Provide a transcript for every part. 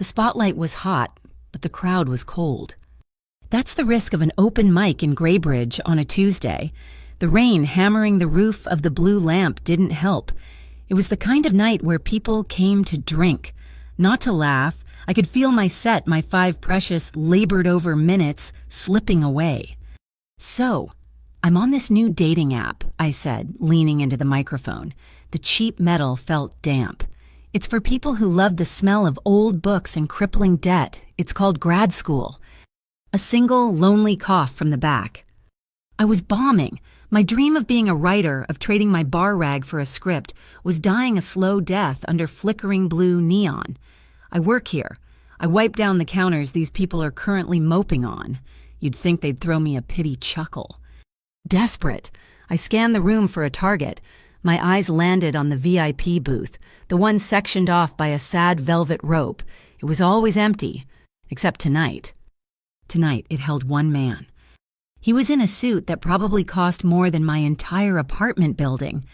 The spotlight was hot, but the crowd was cold. That's the risk of an open mic in Graybridge on a Tuesday. The rain hammering the roof of the blue lamp didn't help. It was the kind of night where people came to drink, not to laugh. I could feel my set, my 5 precious, labored-over minutes slipping away. "So, I'm on this new dating app," I said, leaning into the microphone. The cheap metal felt damp. "It's for people who love the smell of old books and crippling debt. It's called grad school." A single, lonely cough from the back. I was bombing. My dream of being a writer, of trading my bar rag for a script, was dying a slow death under flickering blue neon. "I work here. I wipe down the counters these people are currently moping on." You'd think they'd throw me a pity chuckle. Desperate, I scanned the room for a target. My eyes landed on the VIP booth, the one sectioned off by a sad velvet rope. It was always empty, except tonight. Tonight, it held one man. He was in a suit that probably cost more than my entire apartment building.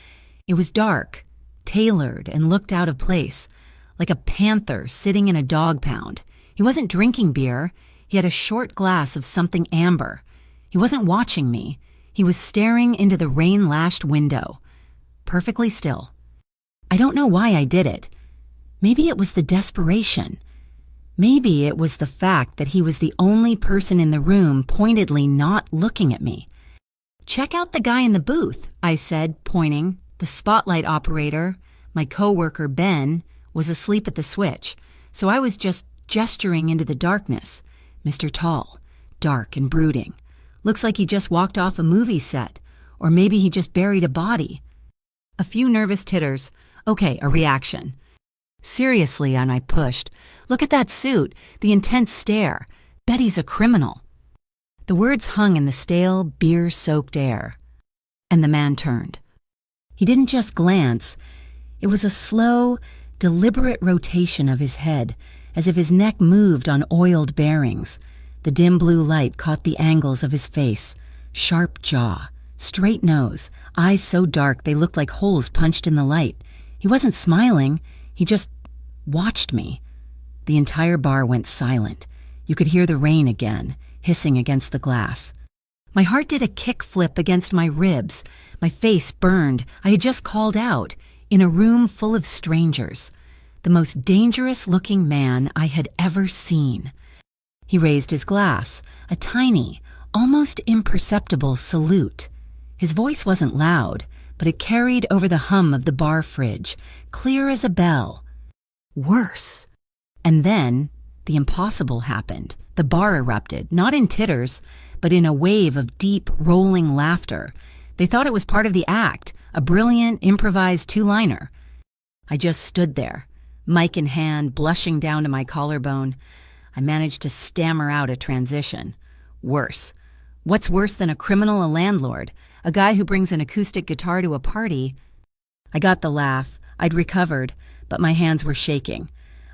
It was dark, tailored, and looked out of place, like a panther sitting in a dog pound. He wasn't drinking beer. He had a short glass of something amber. He wasn't watching me. He was staring into the rain-lashed window, perfectly still. I don't know why I did it. Maybe it was the desperation. Maybe it was the fact that he was the only person in the room pointedly not looking at me. "Check out the guy in the booth," I said, pointing. The spotlight operator, my coworker Ben, was asleep at the switch, so I was just gesturing into the darkness. Mr. Tall, dark and brooding. Looks like he just walked off a movie set, or maybe he just buried a body. A few nervous titters. Okay, a reaction. "Seriously," and I pushed. "Look at that suit, the intense stare. Bet he's a criminal." The words hung in the stale, beer-soaked air. And the man turned. He didn't just glance. It was a slow, deliberate rotation of his head, as if his neck moved on oiled bearings. The dim blue light caught the angles of his face. Sharp jaw, straight nose, eyes so dark they looked like holes punched in the light. He wasn't smiling. He just watched me. The entire bar went silent. You could hear the rain again, hissing against the glass. My heart did a kick-flip against my ribs. My face burned. I had just called out, in a room full of strangers. The most dangerous-looking man I had ever seen. He raised his glass, a tiny, almost imperceptible salute. His voice wasn't loud, but it carried over the hum of the bar fridge, clear as a bell. Worse. And then, the impossible happened. The bar erupted, not in titters, but in a wave of deep, rolling laughter. They thought it was part of the act, a brilliant, improvised 2-liner. I just stood there, mic in hand, blushing down to my collarbone. I managed to stammer out a transition. Worse. What's worse than a criminal, a landlord, a guy who brings an acoustic guitar to a party? I got the laugh. I'd recovered, but my hands were shaking.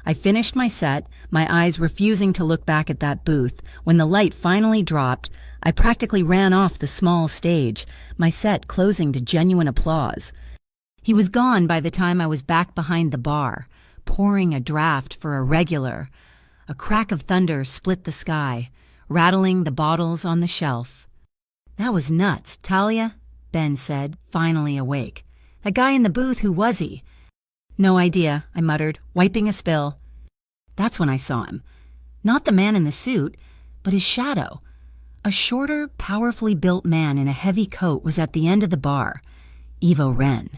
I finished my set, my eyes refusing to look back at that booth. When the light finally dropped, I practically ran off the small stage, my set closing to genuine applause. He was gone by the time I was back behind the bar, pouring a draft for a regular. A crack of thunder split the sky, rattling the bottles on the shelf. "That was nuts, Talia," Ben said, finally awake. "That guy in the booth, who was he?" "No idea," I muttered, wiping a spill. That's when I saw him. Not the man in the suit, but his shadow. A shorter, powerfully built man in a heavy coat was at the end of the bar. Ivo Wren.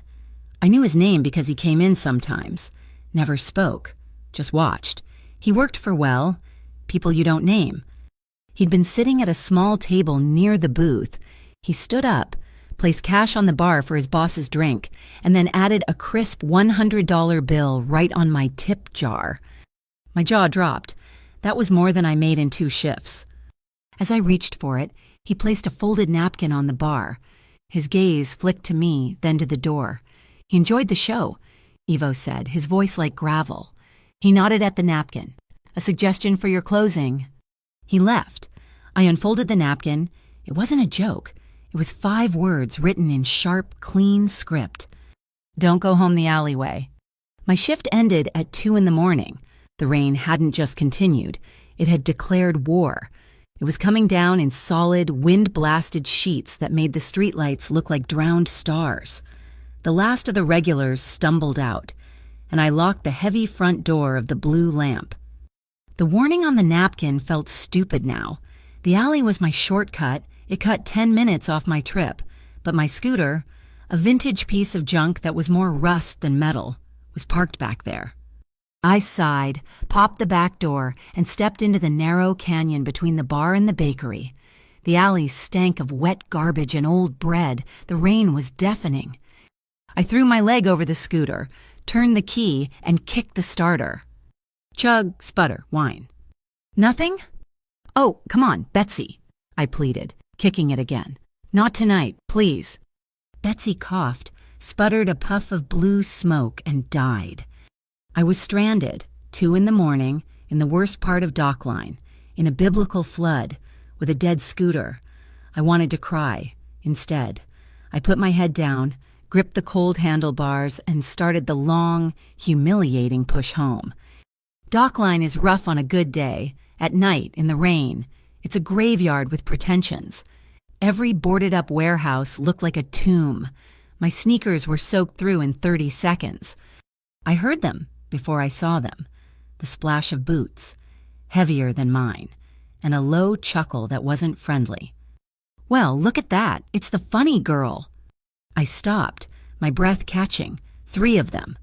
I knew his name because he came in sometimes. Never spoke, just watched. He worked for, well, people you don't name. He'd been sitting at a small table near the booth. He stood up, placed cash on the bar for his boss's drink, and then added a crisp $100 bill right on my tip jar. My jaw dropped. That was more than I made in 2 shifts. As I reached for it, he placed a folded napkin on the bar. His gaze flicked to me, then to the door. He enjoyed the show, Ivo said, his voice like gravel. He nodded at the napkin. "A suggestion for your closing." He left. I unfolded the napkin. It wasn't a joke. It was 5 words written in sharp, clean script. "Don't go home the alleyway." My shift ended at 2 in the morning. The rain hadn't just continued, it had declared war. It was coming down in solid, wind-blasted sheets that made the streetlights look like drowned stars. The last of the regulars stumbled out, and I locked the heavy front door of the blue lamp. The warning on the napkin felt stupid now. The alley was my shortcut. It cut 10 minutes off my trip, but my scooter, a vintage piece of junk that was more rust than metal, was parked back there. I sighed, popped the back door, and stepped into the narrow canyon between the bar and the bakery. The alley stank of wet garbage and old bread. The rain was deafening. I threw my leg over the scooter, turned the key, and kicked the starter. Chug, sputter, whine. Nothing? Oh, come on, Betsy, I pleaded, kicking it again. Not tonight, please. Betsy coughed, sputtered a puff of blue smoke, and died. I was stranded, 2 a.m, in the worst part of Dockline, in a biblical flood, with a dead scooter. I wanted to cry. Instead, I put my head down, gripped the cold handlebars, and started the long, humiliating push home. Dockline is rough on a good day. At night, in the rain, it's a graveyard with pretensions. Every boarded-up warehouse looked like a tomb. My sneakers were soaked through in 30 seconds. I heard them before I saw them. The splash of boots, heavier than mine, and a low chuckle that wasn't friendly. Well, look at that. It's the funny girl. I stopped, my breath catching. 3 of them.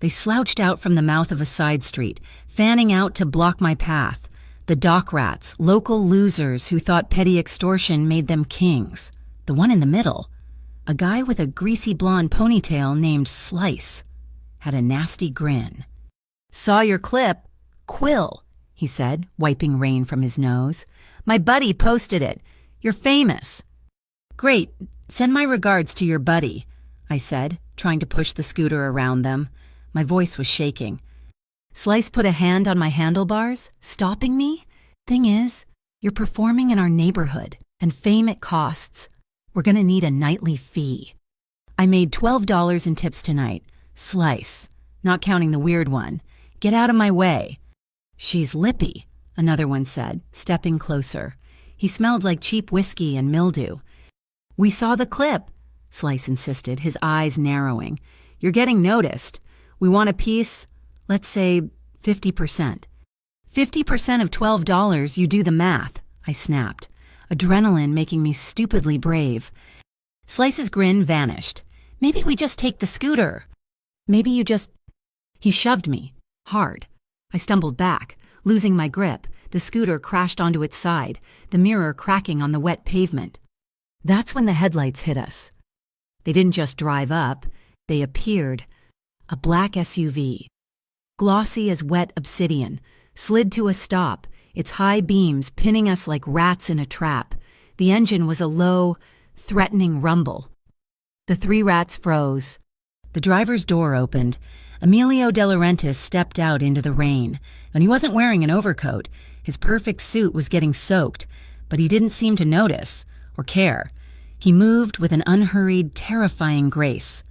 They slouched out from the mouth of a side street, fanning out to block my path. The dock rats, local losers who thought petty extortion made them kings. The one in the middle, a guy with a greasy blonde ponytail named Slice, had a nasty grin. Saw your clip. Quill, he said, wiping rain from his nose. My buddy posted it. You're famous. Great. Send my regards to your buddy, I said, trying to push the scooter around them. My voice was shaking. Slice put a hand on my handlebars, stopping me. Thing is, you're performing in our neighborhood, and fame it costs. We're gonna need a nightly fee. I made $12 in tips tonight. Slice, not counting the weird one. Get out of my way. She's lippy, another one said, stepping closer. He smelled like cheap whiskey and mildew. We saw the clip, Slice insisted, his eyes narrowing. You're getting noticed. We want a piece, let's say 50%. 50% of $12, you do the math, I snapped, adrenaline making me stupidly brave. Slice's grin vanished. Maybe we just take the scooter. Maybe you just... He shoved me, hard. I stumbled back, losing my grip. The scooter crashed onto its side, the mirror cracking on the wet pavement. That's when the headlights hit us. They didn't just drive up, they appeared. A black SUV, glossy as wet obsidian, slid to a stop, its high beams pinning us like rats in a trap. The engine was a low, threatening rumble. The 3 rats froze. The driver's door opened. Emilio De Laurentiis stepped out into the rain, and he wasn't wearing an overcoat. His perfect suit was getting soaked, but he didn't seem to notice or care. He moved with an unhurried, terrifying grace.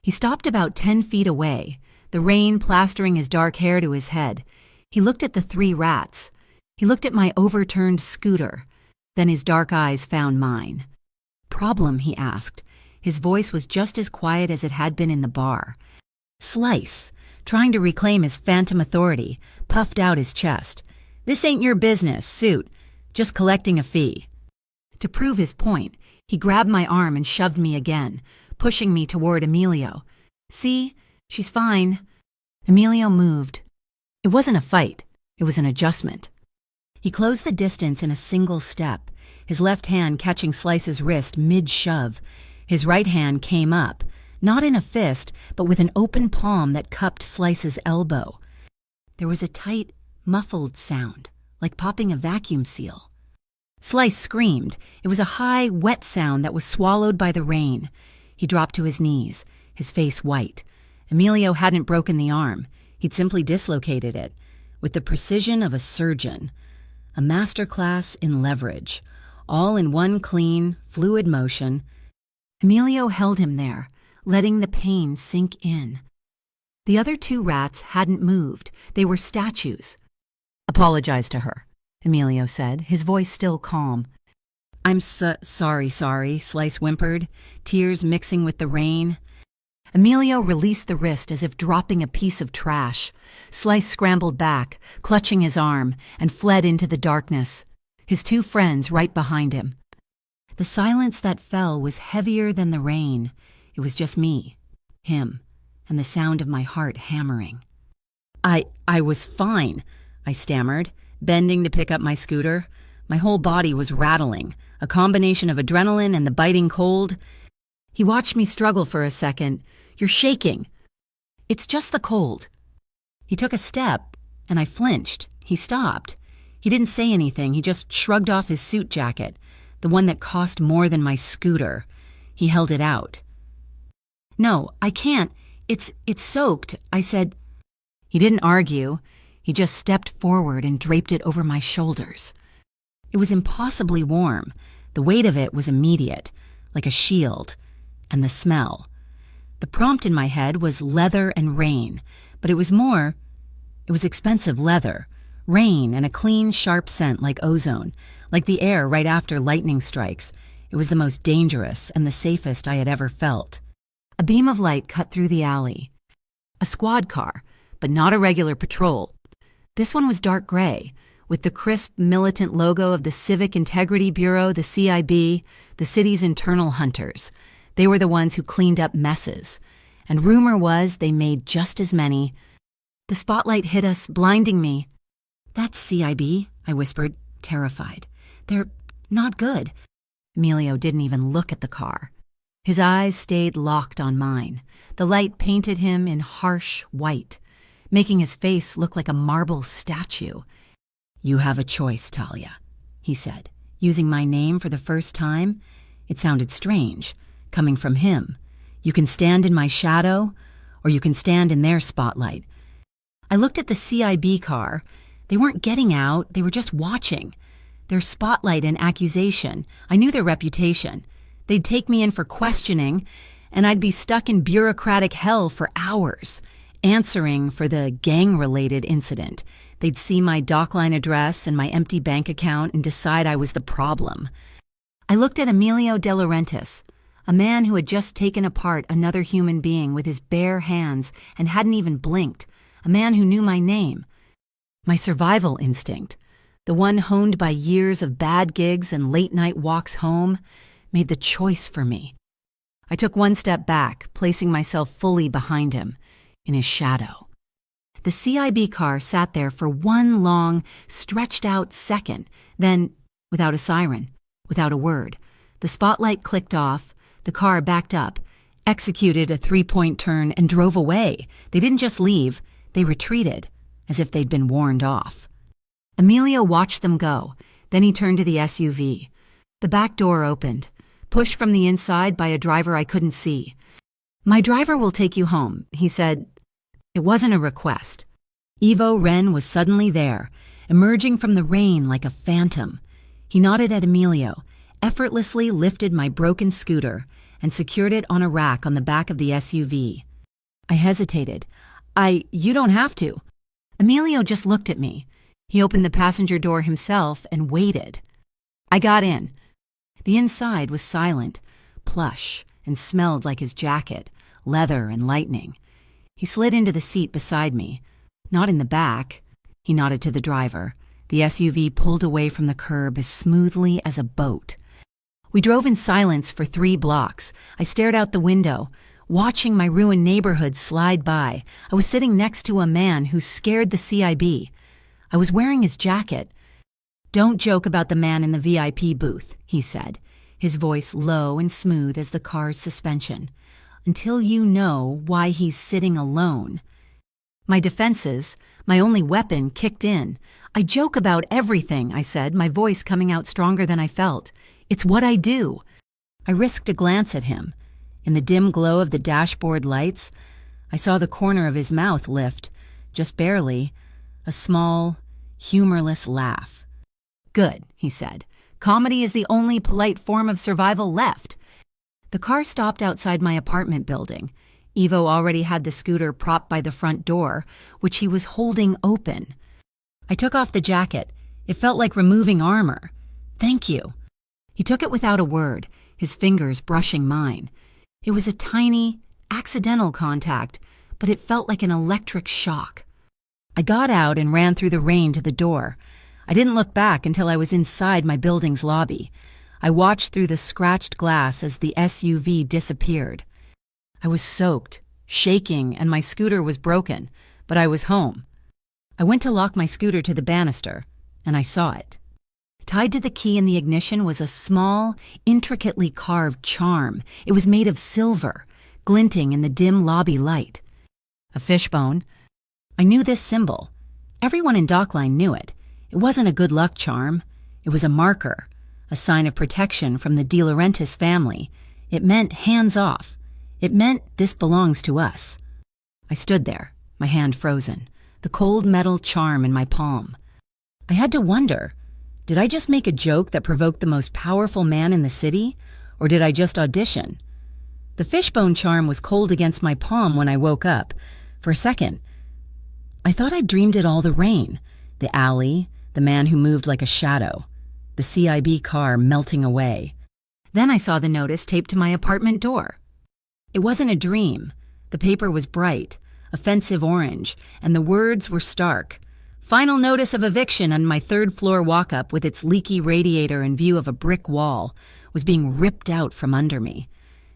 He stopped about 10 feet away, the rain plastering his dark hair to his head. He looked at the 3 rats. He looked at my overturned scooter. Then his dark eyes found mine. Problem, he asked. His voice was just as quiet as it had been in the bar. Slice, trying to reclaim his phantom authority, puffed out his chest. This ain't your business, suit. Just collecting a fee. To prove his point, he grabbed my arm and shoved me again, pushing me toward Emilio. See? She's fine. Emilio moved. It wasn't a fight. It was an adjustment. He closed the distance in a single step, his left hand catching Slice's wrist mid-shove. His right hand came up, not in a fist, but with an open palm that cupped Slice's elbow. There was a tight, muffled sound, like popping a vacuum seal. Slice screamed. It was a high, wet sound that was swallowed by the rain. He dropped to his knees, his face white. Emilio hadn't broken the arm. He'd simply dislocated it, with the precision of a surgeon. A masterclass in leverage, all in one clean, fluid motion. Emilio held him there, letting the pain sink in. The other 2 rats hadn't moved. They were statues. "Apologize to her," Emilio said, his voice still calm. "I'm sorry," Slice whimpered, tears mixing with the rain. Emilio released the wrist as if dropping a piece of trash. Slice scrambled back, clutching his arm, and fled into the darkness, his 2 friends right behind him. The silence that fell was heavier than the rain. It was just me, him, and the sound of my heart hammering. I was fine," I stammered, bending to pick up my scooter. My whole body was rattling, a combination of adrenaline and the biting cold. He watched me struggle for a second. "You're shaking." "It's just the cold." He took a step, and I flinched. He stopped. He didn't say anything. He just shrugged off his suit jacket, the one that cost more than my scooter. He held it out. "No, I can't. It's soaked," I said. He didn't argue. He just stepped forward and draped it over my shoulders. It was impossibly warm. The weight of it was immediate, like a shield. And the smell. The prompt in my head was leather and rain, but it was expensive leather, rain, and a clean, sharp scent like ozone, like the air right after lightning strikes. It was the most dangerous and the safest I had ever felt. A beam of light cut through the alley. A squad car, but not a regular patrol. This one was dark gray, with the crisp, militant logo of the Civic Integrity Bureau, the CIB, the city's internal hunters. They were the ones who cleaned up messes. And rumor was they made just as many. The spotlight hit us, blinding me. "That's CIB," I whispered, terrified. "They're not good." Emilio didn't even look at the car. His eyes stayed locked on mine. The light painted him in harsh white, making his face look like a marble statue. "You have a choice, Talia," he said, using my name for the first time. It sounded strange, coming from him. "You can stand in my shadow, or you can stand in their spotlight." I looked at the CIB car. They weren't getting out, they were just watching. Their spotlight and accusation. I knew their reputation. They'd take me in for questioning, and I'd be stuck in bureaucratic hell for hours, answering for the gang-related incident. They'd see my dockline address and my empty bank account and decide I was the problem. I looked at Emilio De Laurentiis, a man who had just taken apart another human being with his bare hands and hadn't even blinked, a man who knew my name. My survival instinct, the one honed by years of bad gigs and late-night walks home, made the choice for me. I took one step back, placing myself fully behind him, in his shadow. The CIB car sat there for one long, stretched-out second, then, without a siren, without a word, the spotlight clicked off. The car backed up, executed a 3-point turn, and drove away. They didn't just leave, they retreated, as if they'd been warned off. Emilio watched them go. Then he turned to the SUV. The back door opened, pushed from the inside by a driver I couldn't see. "My driver will take you home," he said. It wasn't a request. Ivo Ren was suddenly there, emerging from the rain like a phantom. He nodded at Emilio, effortlessly lifted my broken scooter, and secured it on a rack on the back of the SUV. I hesitated. You don't have to." Emilio just looked at me. He opened the passenger door himself and waited. I got in. The inside was silent, plush, and smelled like his jacket, leather and lightning. He slid into the seat beside me. "Not in the back." He nodded to the driver. The SUV pulled away from the curb as smoothly as a boat. We drove in silence for 3 blocks. I stared out the window, watching my ruined neighborhood slide by. I was sitting next to a man who scared the CIB. I was wearing his jacket. "Don't joke about the man in the VIP booth," he said, his voice low and smooth as the car's suspension, "until you know why he's sitting alone." My defenses, my only weapon, kicked in. "I joke about everything," I said, my voice coming out stronger than I felt. "It's what I do." I risked a glance at him. In the dim glow of the dashboard lights, I saw the corner of his mouth lift, just barely, a small, humorless laugh. "Good," he said. "Comedy is the only polite form of survival left." The car stopped outside my apartment building. Ivo already had the scooter propped by the front door, which he was holding open. I took off the jacket. It felt like removing armor. "Thank you." He took it without a word, his fingers brushing mine. It was a tiny, accidental contact, but it felt like an electric shock. I got out and ran through the rain to the door. I didn't look back until I was inside my building's lobby. I watched through the scratched glass as the SUV disappeared. I was soaked, shaking, and my scooter was broken, but I was home. I went to lock my scooter to the banister, and I saw it. Tied to the key in the ignition was a small, intricately carved charm. It was made of silver, glinting in the dim lobby light. A fishbone. I knew this symbol. Everyone in Dockline knew it. It wasn't a good luck charm. It was a marker, a sign of protection from the De Laurentiis family. It meant hands off. It meant this belongs to us. I stood there, my hand frozen, the cold metal charm in my palm. I had to wonder, did I just make a joke that provoked the most powerful man in the city, or did I just audition? The fishbone charm was cold against my palm when I woke up. For a second, I thought I'd dreamed it all: the rain, the alley, the man who moved like a shadow, the CIB car melting away. Then I saw the notice taped to my apartment door. It wasn't a dream. The paper was bright, offensive orange, and the words were stark. Final notice of eviction on my third-floor walk-up with its leaky radiator in view of a brick wall was being ripped out from under me.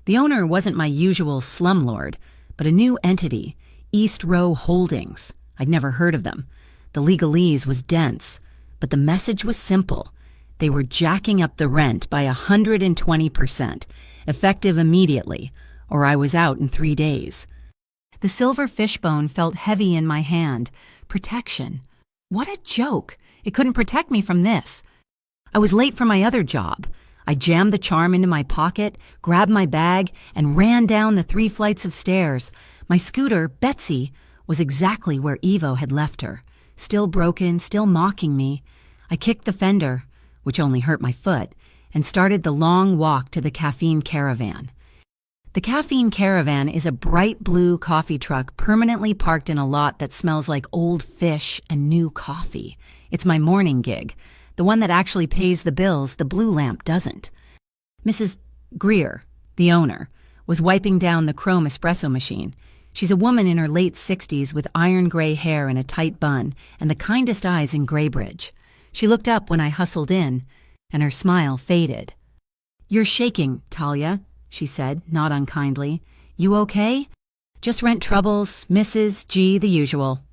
The owner wasn't my usual slumlord, but a new entity, East Row Holdings. I'd never heard of them. The legalese was dense, but the message was simple. They were jacking up the rent by 120%, effective immediately, or I was out in 3 days. The silver fishbone felt heavy in my hand. Protection. What a joke. It couldn't protect me from this. I was late for my other job. I jammed the charm into my pocket, grabbed my bag, and ran down the 3 flights of stairs. My scooter, Betsy, was exactly where Ivo had left her, still broken, still mocking me. I kicked the fender, which only hurt my foot, and started the long walk to the Caffeine Caravan. The Caffeine Caravan is a bright blue coffee truck permanently parked in a lot that smells like old fish and new coffee. It's my morning gig. The one that actually pays the bills, the blue lamp doesn't. Mrs. Greer, the owner, was wiping down the chrome espresso machine. She's a woman in her late 60s with iron gray hair and a tight bun and the kindest eyes in Graybridge. She looked up when I hustled in, and her smile faded. "You're shaking, Talia," she said, not unkindly. "You okay?" "Just rent troubles, Mrs. G, the usual."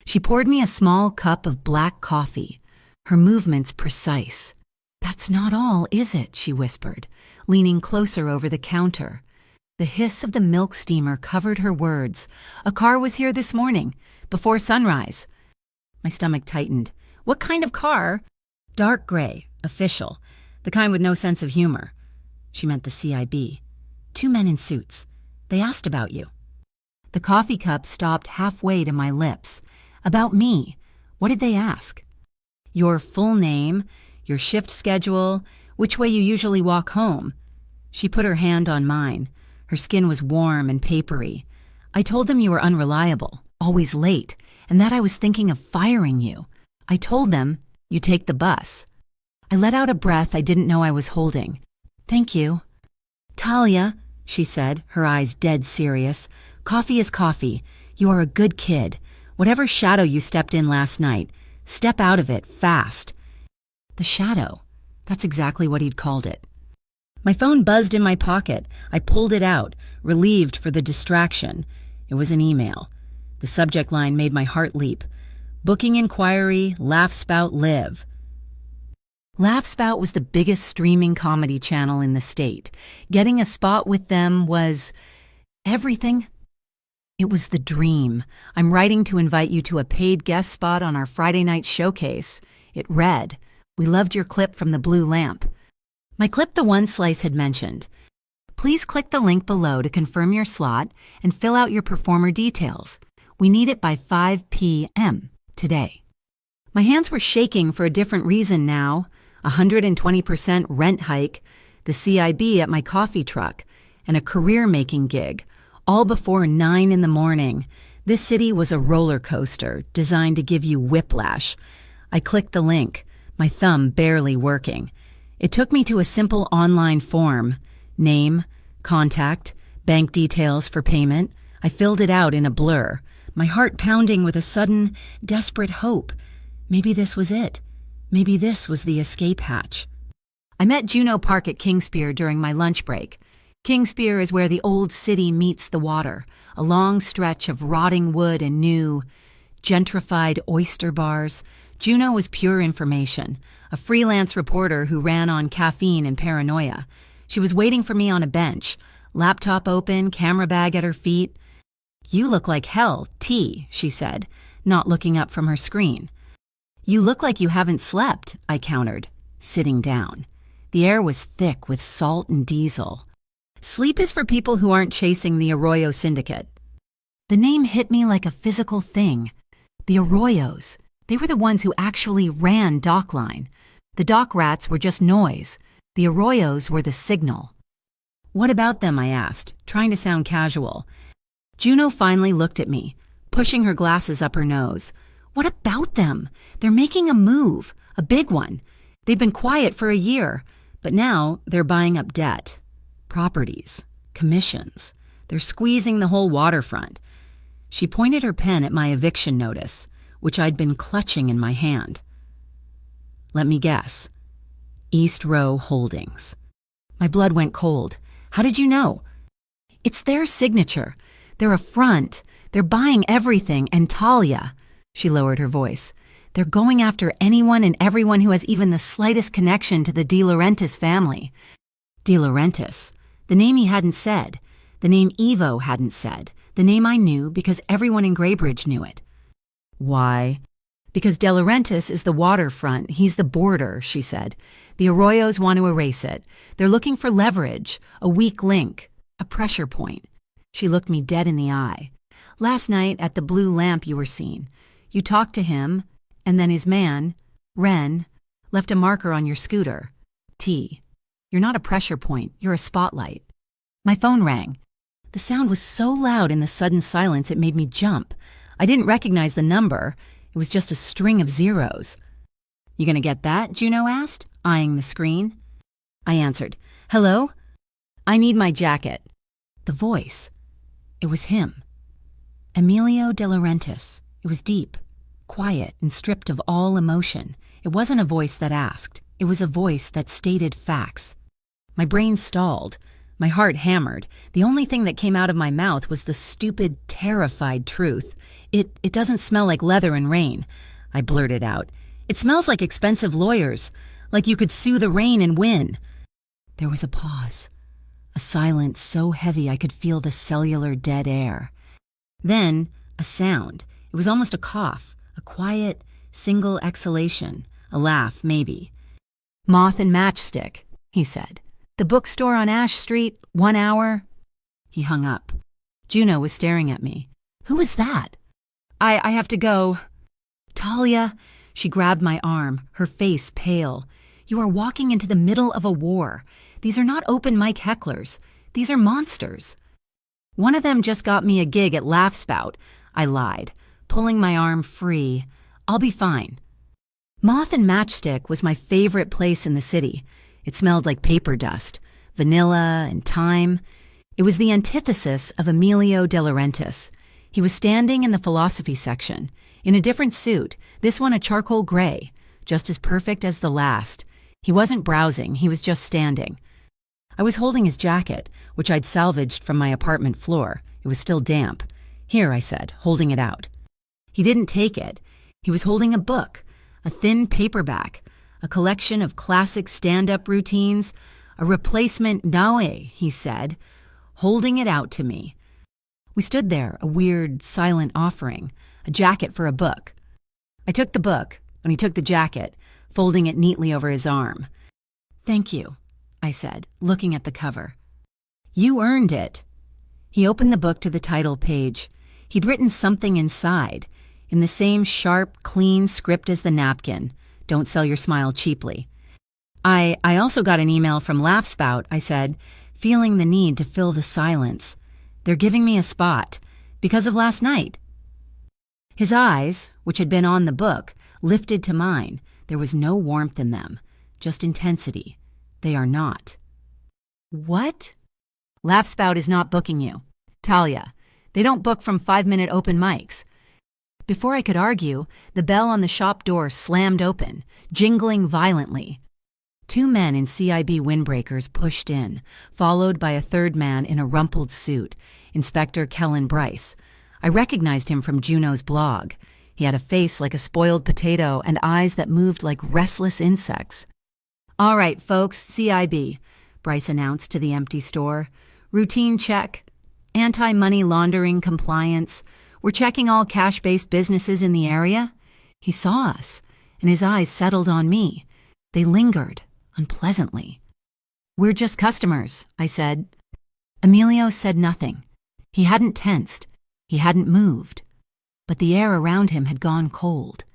She poured me a small cup of black coffee, her movements precise. "That's not all, is it?" she whispered, leaning closer over the counter. The hiss of the milk steamer covered her words. "A car was here this morning, before sunrise." My stomach tightened. "What kind of car?" "Dark gray, official, the kind with no sense of humor." She meant the CIB. 2 men in suits. They asked about you. The coffee cup stopped halfway to my lips. About me. What did they ask? Your full name, your shift schedule, which way you usually walk home. She put her hand on mine. Her skin was warm and papery. I told them you were unreliable, always late, and that I was thinking of firing you. I told them you take the bus. I let out a breath I didn't know I was holding. "Thank you." "Talia," she said, her eyes dead serious, "coffee is coffee. You are a good kid. Whatever shadow you stepped in last night, step out of it fast." The shadow. That's exactly what he'd called it. My phone buzzed in my pocket. I pulled it out, relieved for the distraction. It was an email. The subject line made my heart leap. "Booking inquiry, Laugh Spout live." Laugh Spout was the biggest streaming comedy channel in the state. Getting a spot with them was everything. It was the dream. "I'm writing to invite you to a paid guest spot on our Friday night showcase." It read, "We loved your clip from the blue lamp." My clip the one Slice had mentioned. "Please click the link below to confirm your slot and fill out your performer details. We need it by 5 p.m. today." My hands were shaking for a different reason now. 120% rent hike, the CIB at my coffee truck, and a career-making gig, all before 9 in the morning. This city was a roller coaster designed to give you whiplash. I clicked the link, my thumb barely working. It took me to a simple online form. Name, contact, bank details for payment. I filled it out in a blur, my heart pounding with a sudden, desperate hope. Maybe this was it. Maybe this was the escape hatch. I met Juno Park at Kingspere during my lunch break. Kingspere is where the old city meets the water, a long stretch of rotting wood and new, gentrified oyster bars. Juno was pure information, a freelance reporter who ran on caffeine and paranoia. She was waiting for me on a bench, laptop open, camera bag at her feet. "You look like hell, T," she said, not looking up from her screen. "You look like you haven't slept," I countered, sitting down. The air was thick with salt and diesel. "Sleep is for people who aren't chasing the Arroyo Syndicate." The name hit me like a physical thing. The Arroyos. They were the ones who actually ran Dockline. The dock rats were just noise. The Arroyos were the signal. "What about them?" I asked, trying to sound casual. Juno finally looked at me, pushing her glasses up her nose. "What about them? They're making a move, a big one. They've been quiet for a year, but now they're buying up debt, properties, commissions. They're squeezing the whole waterfront." She pointed her pen at my eviction notice, which I'd been clutching in my hand. "Let me guess. East Row Holdings." My blood went cold. "How did you know?" "It's their signature. They're a front. They're buying everything, and Talia," she lowered her voice, "they're going after anyone and everyone who has even the slightest connection to the De Laurentiis family." De Laurentiis, the name he hadn't said, the name Evo hadn't said, the name I knew because everyone in Greybridge knew it. "Why?" "Because De Laurentiis is the waterfront, he's the border," she said. "The Arroyos want to erase it. They're looking for leverage, a weak link, a pressure point." She looked me dead in the eye. "Last night at the Blue Lamp you were seen. You talked to him, and then his man, Ren, left a marker on your scooter. T. You're not a pressure point, you're a spotlight." My phone rang. The sound was so loud in the sudden silence it made me jump. I didn't recognize the number. It was just a string of zeros. "You gonna get that?" Juno asked, eyeing the screen. I answered, "Hello? I need my jacket." The voice. It was him. Emilio De Laurentiis. It was deep, quiet, and stripped of all emotion. It wasn't a voice that asked. It was a voice that stated facts. My brain stalled. My heart hammered. The only thing that came out of my mouth was the stupid, terrified truth. It doesn't smell like leather and rain," I blurted out. "It smells like expensive lawyers, like you could sue the rain and win." There was a pause, a silence so heavy I could feel the cellular dead air. Then, a sound. It was almost a cough, a quiet, single exhalation, a laugh, maybe. "Moth and Matchstick," he said. "The bookstore on Ash Street, 1 hour." He hung up. Juno was staring at me. "Who was that?" I have to go." "Talia," she grabbed my arm, her face pale. "You are walking into the middle of a war. These are not open mic hecklers. These are monsters." "One of them just got me a gig at Laugh Spout," I lied, pulling my arm free. "I'll be fine." Moth and Matchstick was my favorite place in the city. It smelled like paper dust, vanilla and thyme. It was the antithesis of Emilio De Laurentiis. He was standing in the philosophy section, in a different suit, this one a charcoal gray, just as perfect as the last. He wasn't browsing, he was just standing. I was holding his jacket, which I'd salvaged from my apartment floor. It was still damp. "Here," I said, holding it out. He didn't take it. He was holding a book, a thin paperback, a collection of classic stand-up routines, a replacement Naue, he said, holding it out to me. We stood there, a weird, silent offering, a jacket for a book. I took the book, and he took the jacket, folding it neatly over his arm. "Thank you," I said, looking at the cover. "You earned it." He opened the book to the title page. He'd written something inside, in the same sharp, clean script as the napkin. "Don't sell your smile cheaply." I also got an email from Laugh Spout," I said, feeling the need to fill the silence. They're giving me a spot. Because of last night." His eyes, which had been on the book, lifted to mine. There was no warmth in them, just intensity. "They are not." "What?" "Laugh Spout is not booking you. Talia, they don't book from 5-minute open mics." Before I could argue, the bell on the shop door slammed open, jingling violently. 2 men in CIB windbreakers pushed in, followed by a third man in a rumpled suit, Inspector Kellen Bryce. I recognized him from Juno's blog. He had a face like a spoiled potato and eyes that moved like restless insects. "All right, folks, CIB," Bryce announced to the empty store. "Routine check. Anti-money laundering compliance. We're checking all cash-based businesses in the area." He saw us, and his eyes settled on me. They lingered, unpleasantly. "We're just customers," I said. Emilio said nothing. He hadn't tensed. He hadn't moved. But the air around him had gone cold.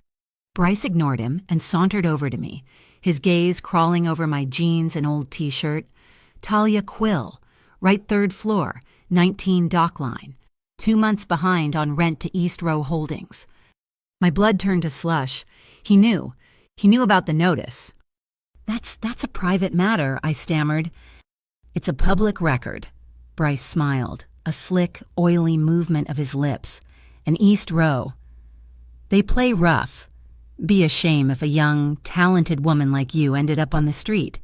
Bryce ignored him and sauntered over to me, his gaze crawling over my jeans and old t-shirt. "Talia Quill, right 3rd floor, 19 Dock Line. 2 months behind on rent to East Row Holdings." My blood turned to slush. He knew. He knew about the notice. That's a private matter," I stammered. "It's a public record." Bryce smiled, a slick, oily movement of his lips. "An East Row. They play rough. Be a shame if a young, talented woman like you ended up on the street.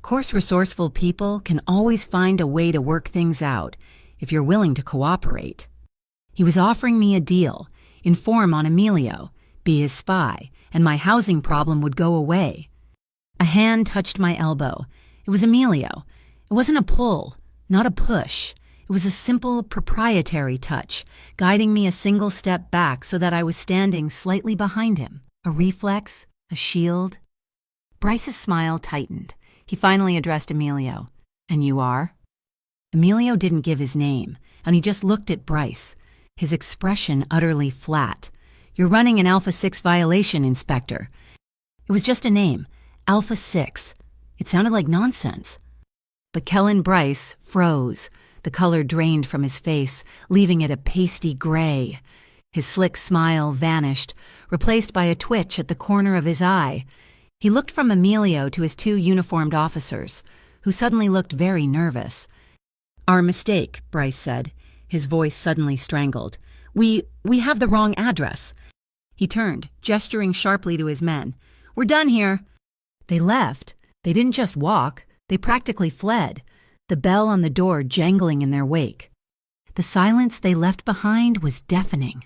Course resourceful people can always find a way to work things out if you're willing to cooperate." He was offering me a deal, inform on Emilio, be his spy, and my housing problem would go away. A hand touched my elbow. It was Emilio. It wasn't a pull, not a push. It was a simple, proprietary touch, guiding me a single step back so that I was standing slightly behind him. A reflex, a shield. Bryce's smile tightened. He finally addressed Emilio. "And you are?" Emilio didn't give his name, and he just looked at Bryce, his expression utterly flat. "You're running an Alpha 6 violation, Inspector." It was just a name, Alpha 6. It sounded like nonsense. But Kellen Bryce froze. The color drained from his face, leaving it a pasty gray. His slick smile vanished, replaced by a twitch at the corner of his eye. He looked from Emilio to his 2 uniformed officers, who suddenly looked very nervous. "Our mistake," Bryce said, his voice suddenly strangled. We have the wrong address." He turned, gesturing sharply to his men. "We're done here." They left. They didn't just walk. They practically fled, the bell on the door jangling in their wake. The silence they left behind was deafening.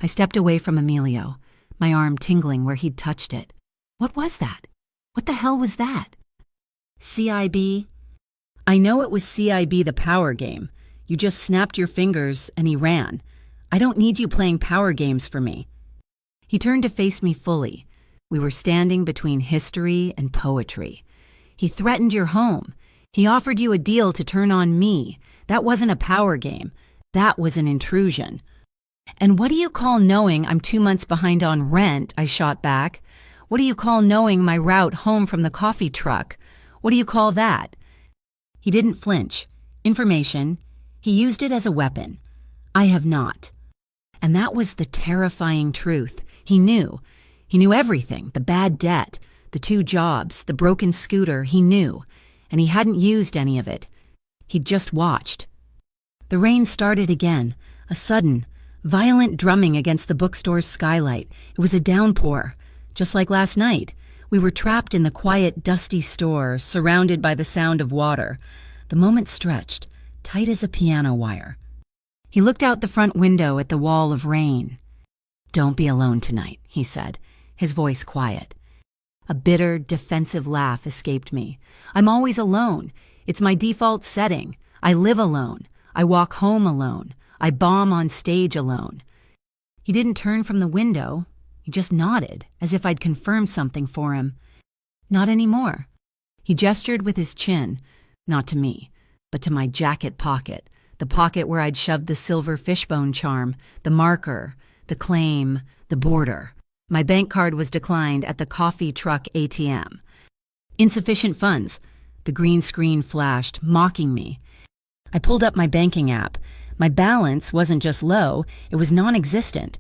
I stepped away from Emilio, my arm tingling where he'd touched it. What was that? What the hell was that? CIB? I know it was CIB, the power game. You just snapped your fingers and he ran. I don't need you playing power games for me. He turned to face me fully. We were standing between history and poetry. He threatened your home. He offered you a deal to turn on me. That wasn't a power game. That was an intrusion. And what do you call knowing I'm 2 months behind on rent? I shot back. What do you call knowing my route home from the coffee truck? What do you call that? He didn't flinch. Information. He used it as a weapon. I have not. And that was the terrifying truth. He knew. He knew everything. The bad debt, the 2 jobs, the broken scooter. He knew. And he hadn't used any of it. He'd just watched. The rain started again. A sudden, violent drumming against the bookstore's skylight. It was a downpour. Just like last night, we were trapped in the quiet, dusty store, surrounded by the sound of water. The moment stretched, tight as a piano wire. He looked out the front window at the wall of rain. "Don't be alone tonight," he said, his voice quiet. A bitter, defensive laugh escaped me. I'm always alone. It's my default setting. I live alone. I walk home alone. I bomb on stage alone. He didn't turn from the window. He just nodded, as if I'd confirmed something for him. Not anymore. He gestured with his chin, not to me, but to my jacket pocket, the pocket where I'd shoved the silver fishbone charm, the marker, the claim, the border. My bank card was declined at the coffee truck ATM. Insufficient funds. The green screen flashed, mocking me. I pulled up my banking app. My balance wasn't just low, it was non-existent.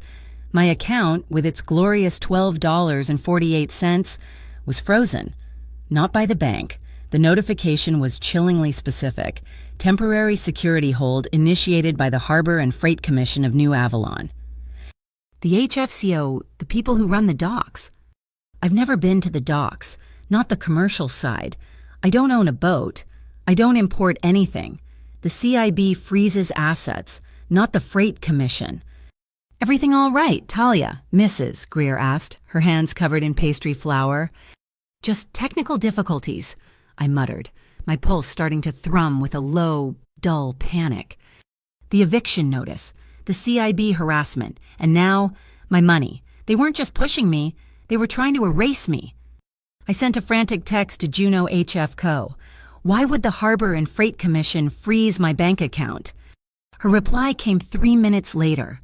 My account, with its glorious $12.48, was frozen. Not by the bank. The notification was chillingly specific. Temporary security hold initiated by the Harbor and Freight Commission of New Avalon. The HFCO, the people who run the docks. I've never been to the docks, not the commercial side. I don't own a boat. I don't import anything. The CIB freezes assets, not the Freight Commission. Everything all right, Talia? Mrs. Greer asked, her hands covered in pastry flour. Just technical difficulties, I muttered, my pulse starting to thrum with a low, dull panic. The eviction notice, the CIB harassment, and now my money. They weren't just pushing me, they were trying to erase me. I sent a frantic text to Juneau HF Co. Why would the Harbor and Freight Commission freeze my bank account? Her reply came 3 minutes later.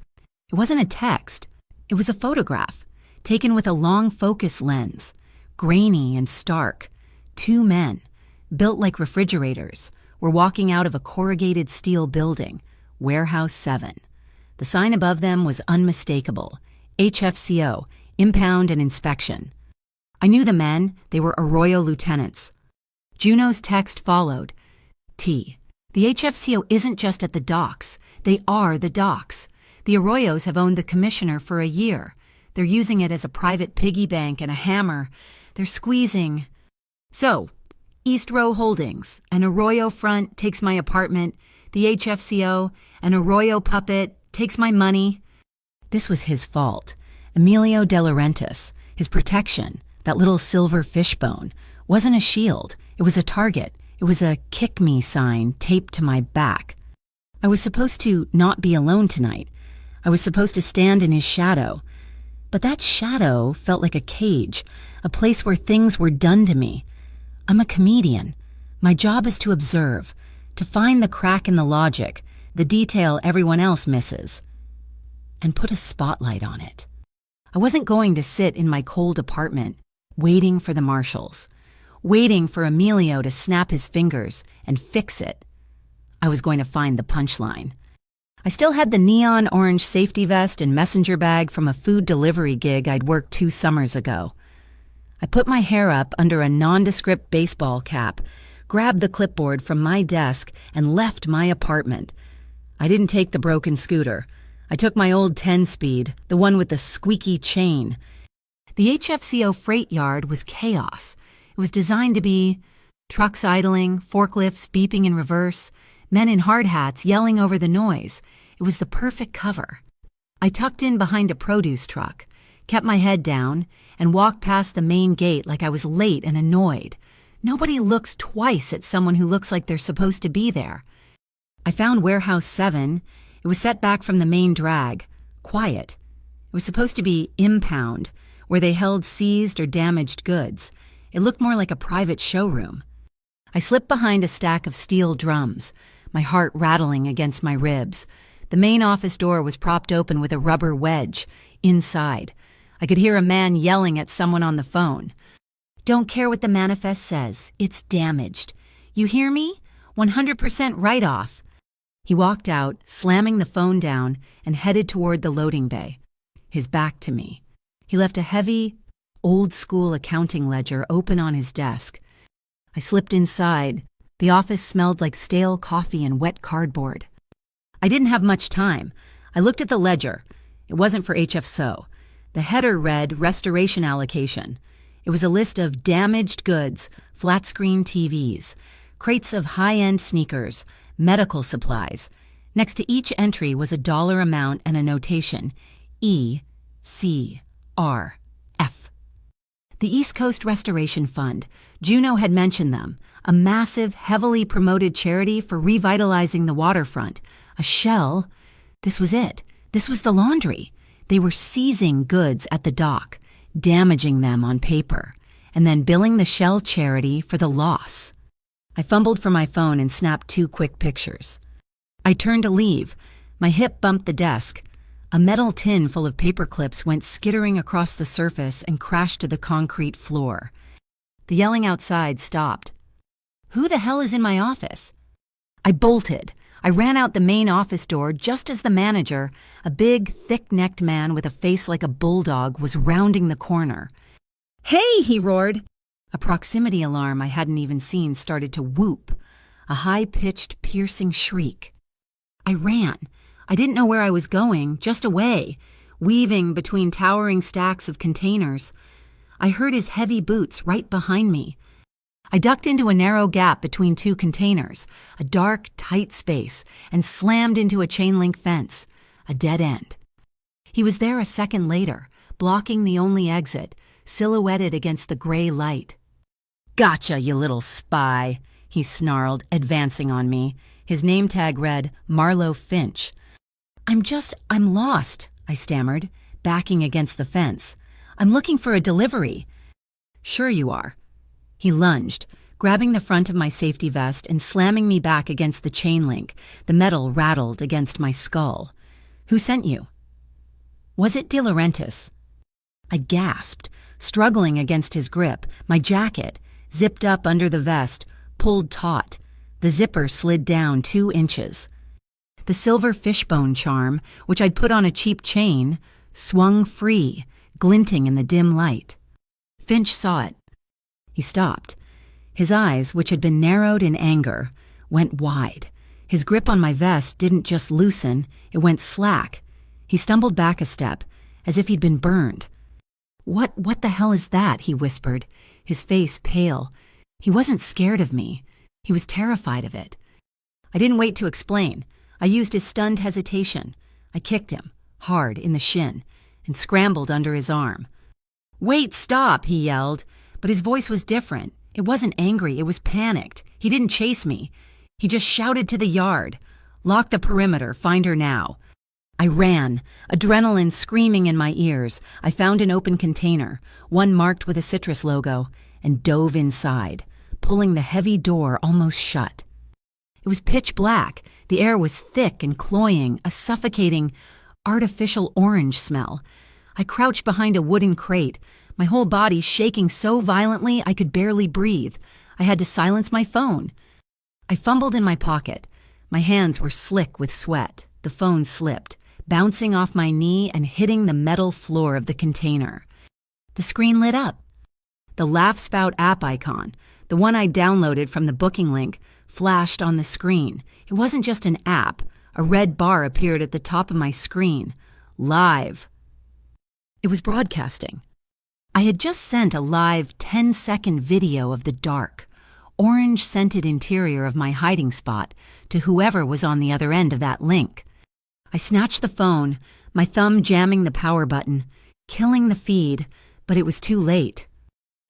It wasn't a text. It was a photograph, taken with a long focus lens, grainy and stark. 2 men, built like refrigerators, were walking out of a corrugated steel building, Warehouse 7. The sign above them was unmistakable, HFCO, Impound and Inspection. I knew the men, they were Arroyo lieutenants. Juneau's text followed. T. The HFCO isn't just at the docks, they are the docks. The Arroyos have owned the commissioner for a year. They're using it as a private piggy bank and a hammer. They're squeezing. So, East Row Holdings, an Arroyo front takes my apartment, the HFCO, an Arroyo puppet, takes my money. This was his fault. Emilio De Laurentiis, his protection, that little silver fishbone, wasn't a shield. It was a target. It was a kick me sign taped to my back. I was supposed to not be alone tonight. I was supposed to stand in his shadow. But that shadow felt like a cage, a place where things were done to me. I'm a comedian. My job is to observe, to find the crack in the logic, the detail everyone else misses, and put a spotlight on it. I wasn't going to sit in my cold apartment, waiting for the marshals, waiting for Emilio to snap his fingers and fix it. I was going to find the punchline. I still had the neon orange safety vest and messenger bag from a food delivery gig I'd worked 2 summers ago. I put my hair up under a nondescript baseball cap, grabbed the clipboard from my desk, and left my apartment. I didn't take the broken scooter. I took my old 10-speed, the one with the squeaky chain. The HFCO freight yard was chaos. It was designed to be trucks idling, forklifts beeping in reverse, men in hard hats yelling over the noise. It was the perfect cover. I tucked in behind a produce truck, kept my head down, and walked past the main gate like I was late and annoyed. Nobody looks twice at someone who looks like they're supposed to be there. I found Warehouse 7. It was set back from the main drag, quiet. It was supposed to be impound, where they held seized or damaged goods. It looked more like a private showroom. I slipped behind a stack of steel drums, my heart rattling against my ribs. The main office door was propped open with a rubber wedge. Inside, I could hear a man yelling at someone on the phone. Don't care what the manifest says. It's damaged. You hear me? 100% write-off. He walked out, slamming the phone down, and headed toward the loading bay, his back to me. He left a heavy, old-school accounting ledger open on his desk. I slipped inside. The office smelled like stale coffee and wet cardboard. I didn't have much time. I looked at the ledger. It wasn't for HFSO. The header read Restoration Allocation. It was a list of damaged goods, flat-screen TVs, crates of high-end sneakers, medical supplies. Next to each entry was a dollar amount and a notation, E, C, R, F. The East Coast Restoration Fund. Juneau had mentioned them, a massive, heavily promoted charity for revitalizing the waterfront. A shell. This was it. This was the laundry. They were seizing goods at the dock, damaging them on paper, and then billing the shell charity for the loss. I fumbled for my phone and snapped 2 quick pictures. I turned to leave. My hip bumped the desk. A metal tin full of paper clips went skittering across the surface and crashed to the concrete floor. The yelling outside stopped. Who the hell is in my office? I bolted. I ran out the main office door just as the manager, a big, thick-necked man with a face like a bulldog, was rounding the corner. "Hey!" he roared. A proximity alarm I hadn't even seen started to whoop, a high-pitched, piercing shriek. I ran. I didn't know where I was going, just away, weaving between towering stacks of containers. I heard his heavy boots right behind me. I ducked into a narrow gap between two containers, a dark, tight space, and slammed into a chain-link fence, a dead end. He was there a second later, blocking the only exit, silhouetted against the gray light. "Gotcha, you little spy," he snarled, advancing on me. His name tag read, Marlowe Finch. I'm lost," I stammered, backing against the fence. "I'm looking for a delivery." "Sure you are." He lunged, grabbing the front of my safety vest and slamming me back against the chain link. The metal rattled against my skull. "Who sent you?" "Was it De Laurentiis?" I gasped, struggling against his grip, my jacket, zipped up under the vest, pulled taut. The zipper slid down 2 inches. The silver fishbone charm, which I'd put on a cheap chain, swung free, glinting in the dim light. Finch saw it. He stopped. His eyes, which had been narrowed in anger, went wide. His grip on my vest didn't just loosen, it went slack. He stumbled back a step, as if he'd been burned. What the hell is that?" he whispered, his face pale. He wasn't scared of me. He was terrified of it. I didn't wait to explain. I used his stunned hesitation. I kicked him, hard, in the shin, and scrambled under his arm. "Wait, stop!" he yelled, but his voice was different. It wasn't angry, it was panicked. He didn't chase me. He just shouted to the yard, "Lock the perimeter, find her now." I ran, adrenaline screaming in my ears. I found an open container, one marked with a citrus logo, and dove inside, pulling the heavy door almost shut. It was pitch black. The air was thick and cloying, a suffocating, artificial orange smell. I crouched behind a wooden crate, my whole body shaking so violently I could barely breathe. I had to silence my phone. I fumbled in my pocket. My hands were slick with sweat. The phone slipped, bouncing off my knee and hitting the metal floor of the container. The screen lit up. The Laugh Spout app icon, the one I downloaded from the booking link, flashed on the screen. It wasn't just an app. A red bar appeared at the top of my screen. Live. It was broadcasting. I had just sent a live 10-second video of the dark, orange-scented interior of my hiding spot to whoever was on the other end of that link. I snatched the phone, my thumb jamming the power button, killing the feed, but it was too late.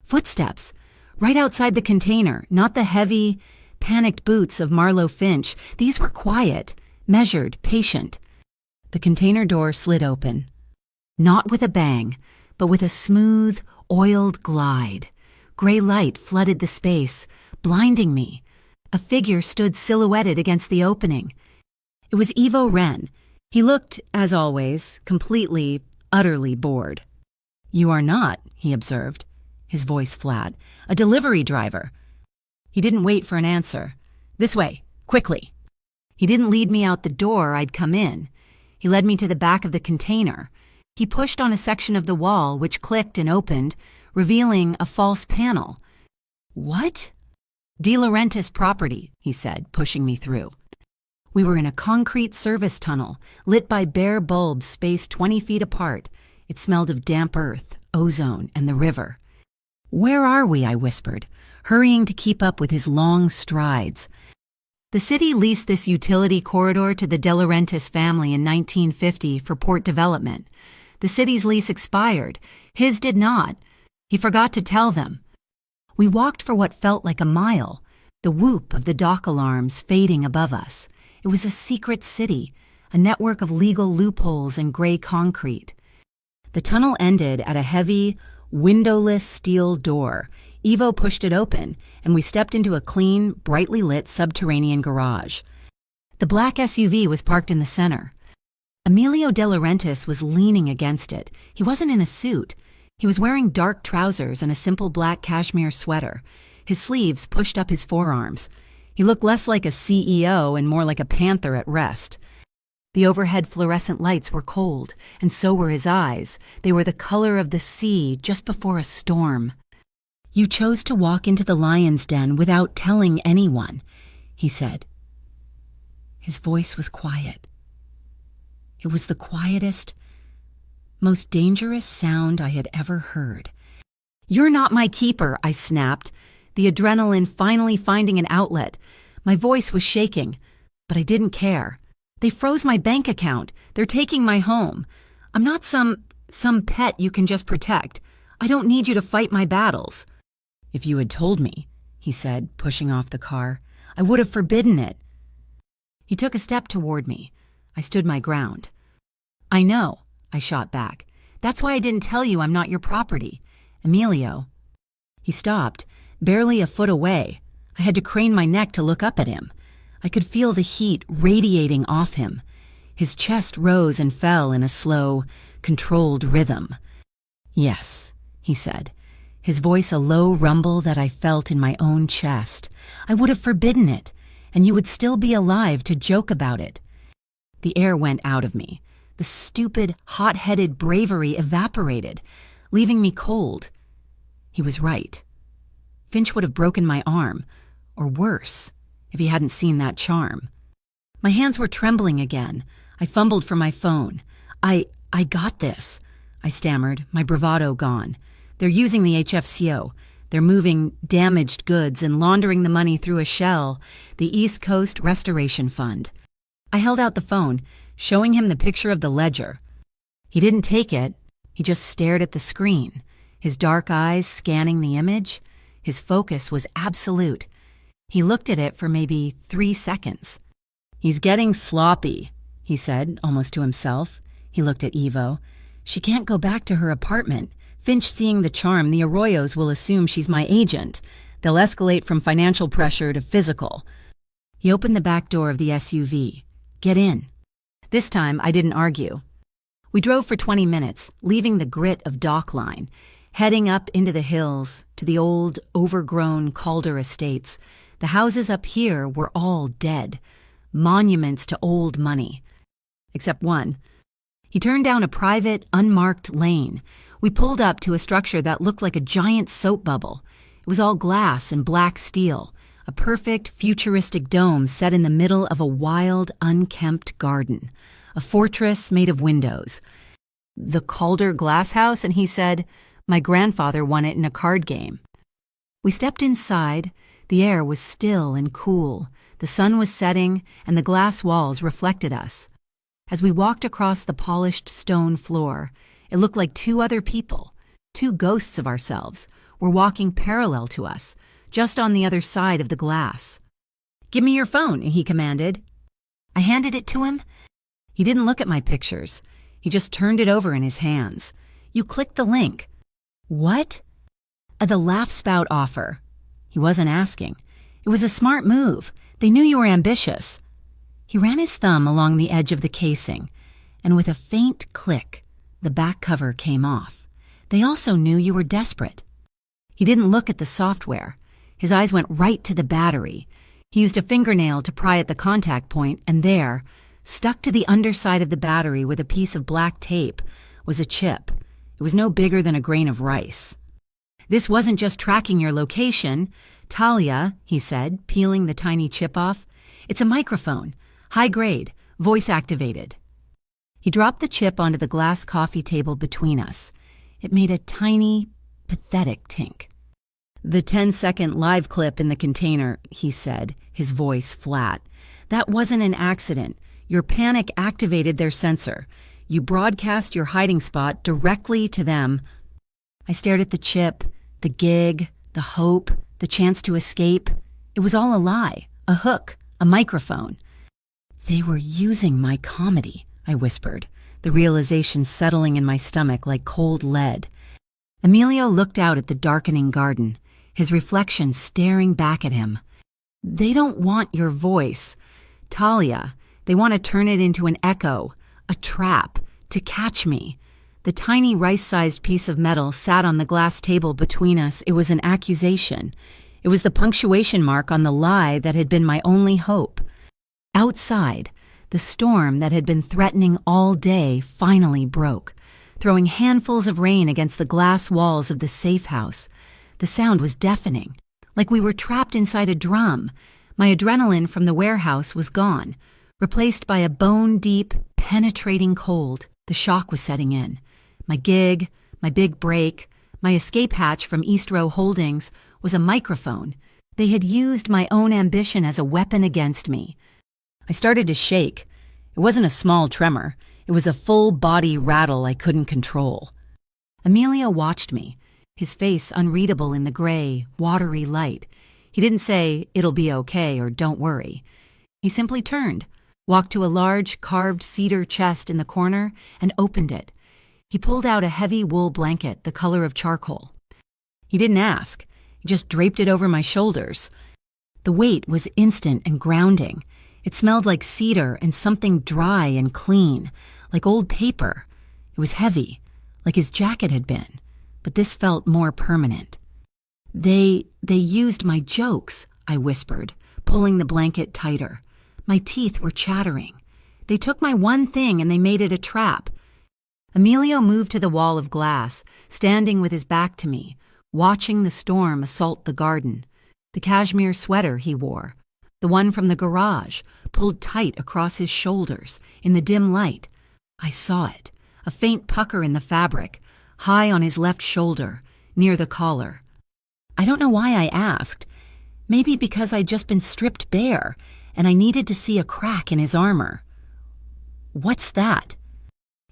Footsteps, right outside the container, not the heavy, panicked boots of Marlowe Finch. These were quiet, measured, patient. The container door slid open. Not with a bang, but with a smooth, oiled glide. Gray light flooded the space, blinding me. A figure stood silhouetted against the opening. It was Ivo Wren. He looked, as always, completely, utterly bored. "You are not," he observed, his voice flat, "a delivery driver." He didn't wait for an answer. "This way, quickly." He didn't lead me out the door I'd come in. He led me to the back of the container. He pushed on a section of the wall which clicked and opened, revealing a false panel. "What?" "De Laurentiis property," he said, pushing me through. We were in a concrete service tunnel, lit by bare bulbs spaced 20 feet apart. It smelled of damp earth, ozone, and the river. "Where are we?" I whispered, hurrying to keep up with his long strides. The city leased this utility corridor to the De Laurentiis family in 1950 for port development. The city's lease expired. His did not. He forgot to tell them. We walked for what felt like a mile, the whoop of the dock alarms fading above us. It was a secret city, a network of legal loopholes and gray concrete. The tunnel ended at a heavy, windowless steel door. Ivo pushed it open, and we stepped into a clean, brightly lit subterranean garage. The black SUV was parked in the center. Emilio De Laurentiis was leaning against it. He wasn't in a suit. He was wearing dark trousers and a simple black cashmere sweater. His sleeves pushed up his forearms. He looked less like a CEO and more like a panther at rest. The overhead fluorescent lights were cold, and so were his eyes. They were the color of the sea just before a storm. "You chose to walk into the lion's den without telling anyone," he said. His voice was quiet. It was the quietest, most dangerous sound I had ever heard. "You're not my keeper," I snapped, the adrenaline finally finding an outlet. My voice was shaking, but I didn't care. "They froze my bank account. They're taking my home. I'm not some pet you can just protect. I don't need you to fight my battles." "If you had told me," he said, pushing off the car, "I would have forbidden it." He took a step toward me. I stood my ground. "I know," I shot back. "That's why I didn't tell you I'm not your property. Emilio." He stopped, barely a foot away. I had to crane my neck to look up at him. I could feel the heat radiating off him. His chest rose and fell in a slow, controlled rhythm. "Yes," he said, his voice a low rumble that I felt in my own chest. "I would have forbidden it, and you would still be alive to joke about it." The air went out of me. The stupid, hot-headed bravery evaporated, leaving me cold. He was right. Finch would have broken my arm, or worse, if he hadn't seen that charm. My hands were trembling again. I fumbled for my phone. I got this," I stammered, my bravado gone. "They're using the HFCO. They're moving damaged goods and laundering the money through a shell, the East Coast Restoration Fund." I held out the phone, showing him the picture of the ledger. He didn't take it. He just stared at the screen, his dark eyes scanning the image. His focus was absolute. He looked at it for maybe 3 seconds. "He's getting sloppy," he said, almost to himself. He looked at Evo. "She can't go back to her apartment. Finch seeing the charm, the Arroyos will assume she's my agent. They'll escalate from financial pressure to physical." He opened the back door of the SUV. "Get in." This time, I didn't argue. We drove for 20 minutes, leaving the grit of Dockline, heading up into the hills to the old, overgrown Calder estates. The houses up here were all dead, monuments to old money. Except one. He turned down a private, unmarked lane. We pulled up to a structure that looked like a giant soap bubble. It was all glass and black steel, a perfect, futuristic dome set in the middle of a wild, unkempt garden, a fortress made of windows. "The Calder Glass House," and he said, "My grandfather won it in a card game." We stepped inside. The air was still and cool. The sun was setting, and the glass walls reflected us. As we walked across the polished stone floor, it looked like 2 other people, 2 ghosts of ourselves, were walking parallel to us, just on the other side of the glass. "Give me your phone," he commanded. I handed it to him. He didn't look at my pictures. He just turned it over in his hands. "You clicked the link." "What?" "The laugh spout offer." He wasn't asking. "It was a smart move. They knew you were ambitious." He ran his thumb along the edge of the casing, and with a faint click, the back cover came off. "They also knew you were desperate." He didn't look at the software. His eyes went right to the battery. He used a fingernail to pry at the contact point, and there, stuck to the underside of the battery with a piece of black tape, was a chip. It was no bigger than a grain of rice. "This wasn't just tracking your location. Talia," he said, peeling the tiny chip off. "It's a microphone. High grade, voice activated." He dropped the chip onto the glass coffee table between us. It made a tiny, pathetic tink. "The 10-second live clip in the container," he said, his voice flat. "That wasn't an accident. Your panic activated their sensor. You broadcast your hiding spot directly to them." I stared at the chip, the gig, the hope, the chance to escape. It was all a lie, a hook, a microphone. "They were using my comedy," I whispered, the realization settling in my stomach like cold lead. Emilio looked out at the darkening garden, his reflection staring back at him. "They don't want your voice, Talia. They want to turn it into an echo, a trap, to catch me." The tiny rice-sized piece of metal sat on the glass table between us. It was an accusation. It was the punctuation mark on the lie that had been my only hope. Outside, the storm that had been threatening all day finally broke, throwing handfuls of rain against the glass walls of the safe house. The sound was deafening, like we were trapped inside a drum. My adrenaline from the warehouse was gone, replaced by a bone-deep, penetrating cold. The shock was setting in. My gig, my big break, my escape hatch from East Row Holdings was a microphone. They had used my own ambition as a weapon against me. I started to shake. It wasn't a small tremor. It was a full-body rattle I couldn't control. Emilio watched me, his face unreadable in the gray, watery light. He didn't say, "It'll be okay," or "Don't worry." He simply turned, walked to a large, carved cedar chest in the corner, and opened it. He pulled out a heavy wool blanket the color of charcoal. He didn't ask. He just draped it over my shoulders. The weight was instant and grounding. It smelled like cedar and something dry and clean, like old paper. It was heavy, like his jacket had been, but this felt more permanent. They used my jokes," I whispered, pulling the blanket tighter. My teeth were chattering. They took my one thing and they made it a trap. Emilio moved to the wall of glass, standing with his back to me, watching the storm assault the garden. The cashmere sweater he wore, the one from the garage, pulled tight across his shoulders in the dim light. I saw it, a faint pucker in the fabric, high on his left shoulder, near the collar. I don't know why I asked. Maybe because I'd just been stripped bare, and I needed to see a crack in his armor. "What's that?"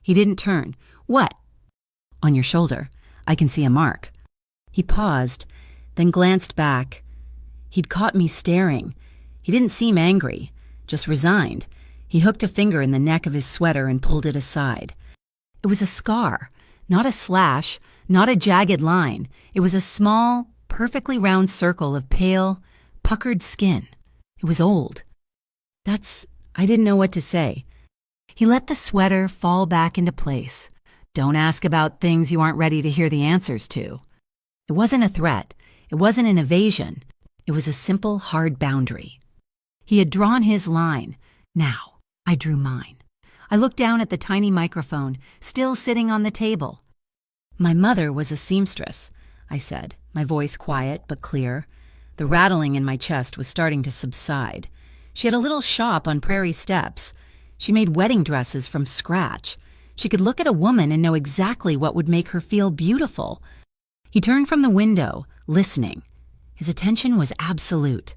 He didn't turn. "What?" "On your shoulder. I can see a mark." He paused, then glanced back. He'd caught me staring. He didn't seem angry, just resigned. He hooked a finger in the neck of his sweater and pulled it aside. It was a scar, not a slash, not a jagged line. It was a small, perfectly round circle of pale, puckered skin. It was old. I didn't know what to say. He let the sweater fall back into place. Don't ask about things you aren't ready to hear the answers to. It wasn't a threat. It wasn't an evasion. It was a simple, hard boundary. He had drawn his line. Now, I drew mine. I looked down at the tiny microphone, still sitting on the table. "My mother was a seamstress," I said, my voice quiet but clear. The rattling in my chest was starting to subside. She had a little shop on Prairie Steps. She made wedding dresses from scratch. She could look at a woman and know exactly what would make her feel beautiful. He turned from the window, listening. His attention was absolute.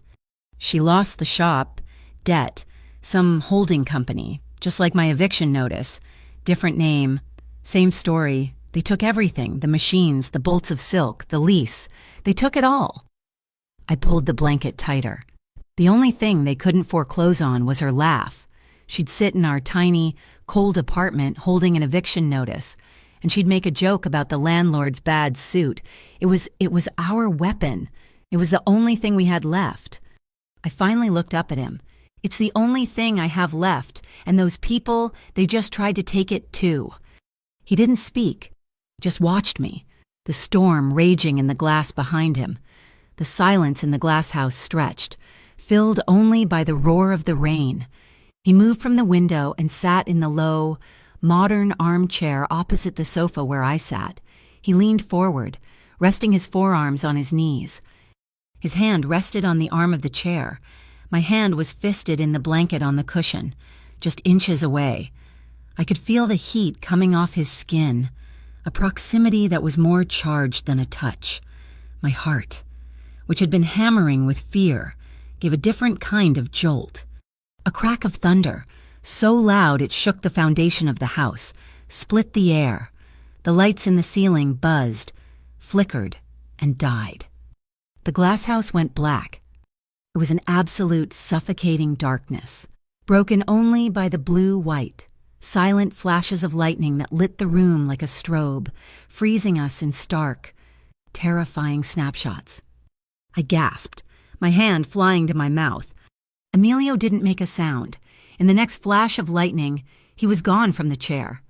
"She lost the shop, debt, some holding company, just like my eviction notice. Different name, same story. They took everything, the machines, the bolts of silk, the lease. They took it all." I pulled the blanket tighter. The only thing they couldn't foreclose on was her laugh. She'd sit in our tiny, cold apartment holding an eviction notice, and she'd make a joke about the landlord's bad suit. It was our weapon. It was the only thing we had left. I finally looked up at him. "It's the only thing I have left, and those people, they just tried to take it too." He didn't speak, just watched me, the storm raging in the glass behind him. The silence in the glass house stretched, filled only by the roar of the rain. He moved from the window and sat in the low, modern armchair opposite the sofa where I sat. He leaned forward, resting his forearms on his knees. His hand rested on the arm of the chair. My hand was fisted in the blanket on the cushion, just inches away. I could feel the heat coming off his skin, a proximity that was more charged than a touch. My heart, which had been hammering with fear, gave a different kind of jolt. A crack of thunder, so loud it shook the foundation of the house, split the air. The lights in the ceiling buzzed, flickered, and died. The glass house went black. It was an absolute suffocating darkness, broken only by the blue-white, silent flashes of lightning that lit the room like a strobe, freezing us in stark, terrifying snapshots. I gasped, my hand flying to my mouth. Emilio didn't make a sound. In the next flash of lightning, he was gone from the chair.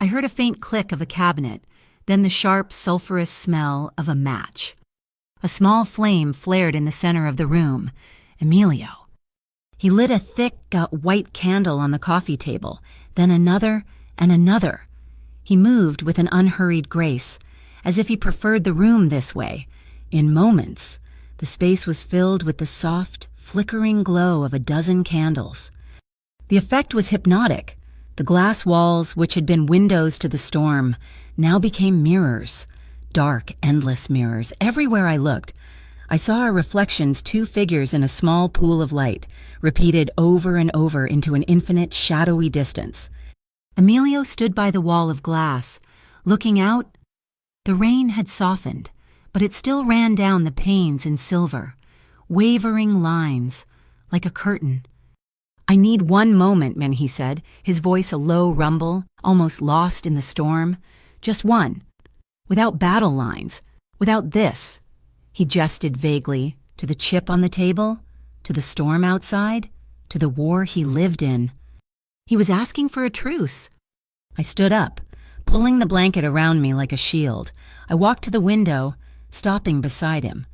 I heard a faint click of a cabinet, then the sharp, sulphurous smell of a match. A small flame flared in the center of the room. Emilio. He lit a thick, white candle on the coffee table, then another and another. He moved with an unhurried grace, as if he preferred the room this way. In moments, the space was filled with the soft, flickering glow of a dozen candles. The effect was hypnotic. The glass walls, which had been windows to the storm, now became mirrors. Dark, endless mirrors. Everywhere I looked, I saw our reflections, two figures in a small pool of light, repeated over and over into an infinite, shadowy distance. Emilio stood by the wall of glass, looking out. The rain had softened, but it still ran down the panes in silver, wavering lines, like a curtain. "I need one moment," man, he said, his voice a low rumble, almost lost in the storm. "Just one. Without battle lines. Without this." He gestured vaguely to the chip on the table, to the storm outside, to the war he lived in. He was asking for a truce. I stood up, pulling the blanket around me like a shield. I walked to the window, stopping beside him.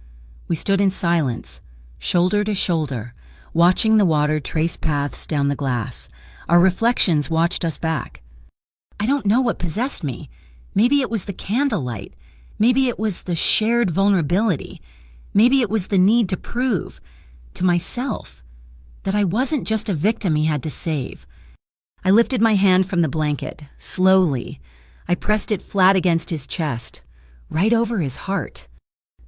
We stood in silence, shoulder to shoulder, watching the water trace paths down the glass. Our reflections watched us back. I don't know what possessed me. Maybe it was the candlelight. Maybe it was the shared vulnerability. Maybe it was the need to prove, to myself, that I wasn't just a victim he had to save. I lifted my hand from the blanket, slowly. I pressed it flat against his chest, right over his heart.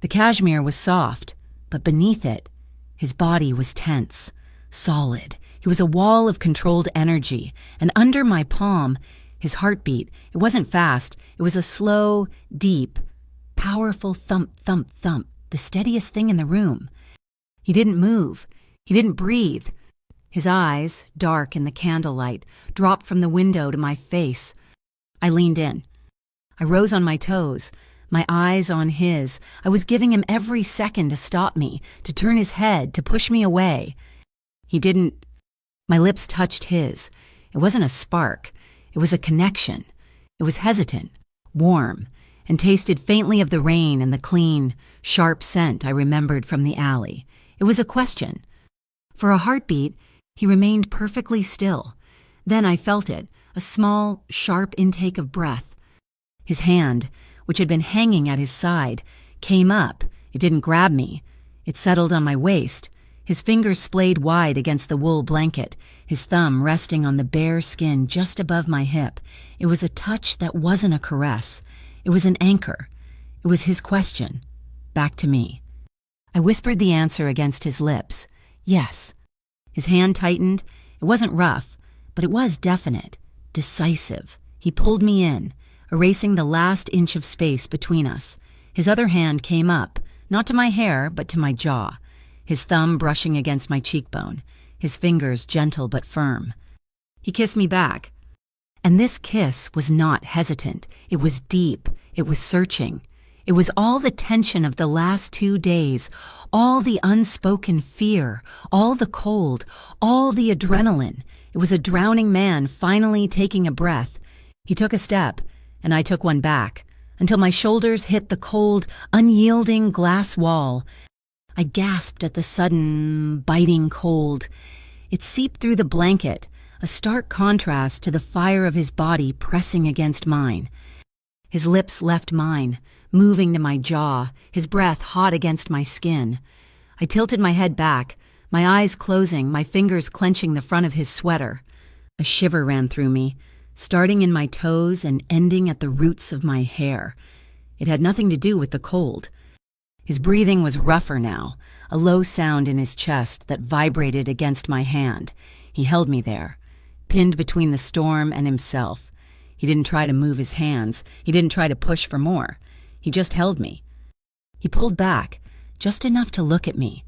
The cashmere was soft, but beneath it, his body was tense, solid. He was a wall of controlled energy, and under my palm, his heartbeat, it wasn't fast. It was a slow, deep, powerful thump, thump, thump, the steadiest thing in the room. He didn't move. He didn't breathe. His eyes, dark in the candlelight, dropped from the window to my face. I leaned in. I rose on my toes, my eyes on his. I was giving him every second to stop me, to turn his head, to push me away. He didn't. My lips touched his. It wasn't a spark. It was a connection. It was hesitant, warm, and tasted faintly of the rain and the clean, sharp scent I remembered from the alley. It was a question. For a heartbeat, he remained perfectly still. Then I felt it, a small, sharp intake of breath. His hand, which had been hanging at his side, came up. It didn't grab me. It settled on my waist. His fingers splayed wide against the wool blanket, his thumb resting on the bare skin just above my hip. It was a touch that wasn't a caress. It was an anchor. It was his question, back to me. I whispered the answer against his lips. Yes. His hand tightened. It wasn't rough, but it was definite, decisive. He pulled me in, erasing the last inch of space between us. His other hand came up, not to my hair, but to my jaw, his thumb brushing against my cheekbone, his fingers gentle but firm. He kissed me back. And this kiss was not hesitant. It was deep. It was searching. It was all the tension of the last 2 days, all the unspoken fear, all the cold, all the adrenaline. It was a drowning man finally taking a breath. He took a step, and I took one back, until my shoulders hit the cold, unyielding glass wall. I gasped at the sudden, biting cold. It seeped through the blanket, a stark contrast to the fire of his body pressing against mine. His lips left mine, moving to my jaw, his breath hot against my skin. I tilted my head back, my eyes closing, my fingers clenching the front of his sweater. A shiver ran through me, starting in my toes and ending at the roots of my hair. It had nothing to do with the cold. His breathing was rougher now, a low sound in his chest that vibrated against my hand. He held me there, pinned between the storm and himself. He didn't try to move his hands. He didn't try to push for more. He just held me. He pulled back, just enough to look at me.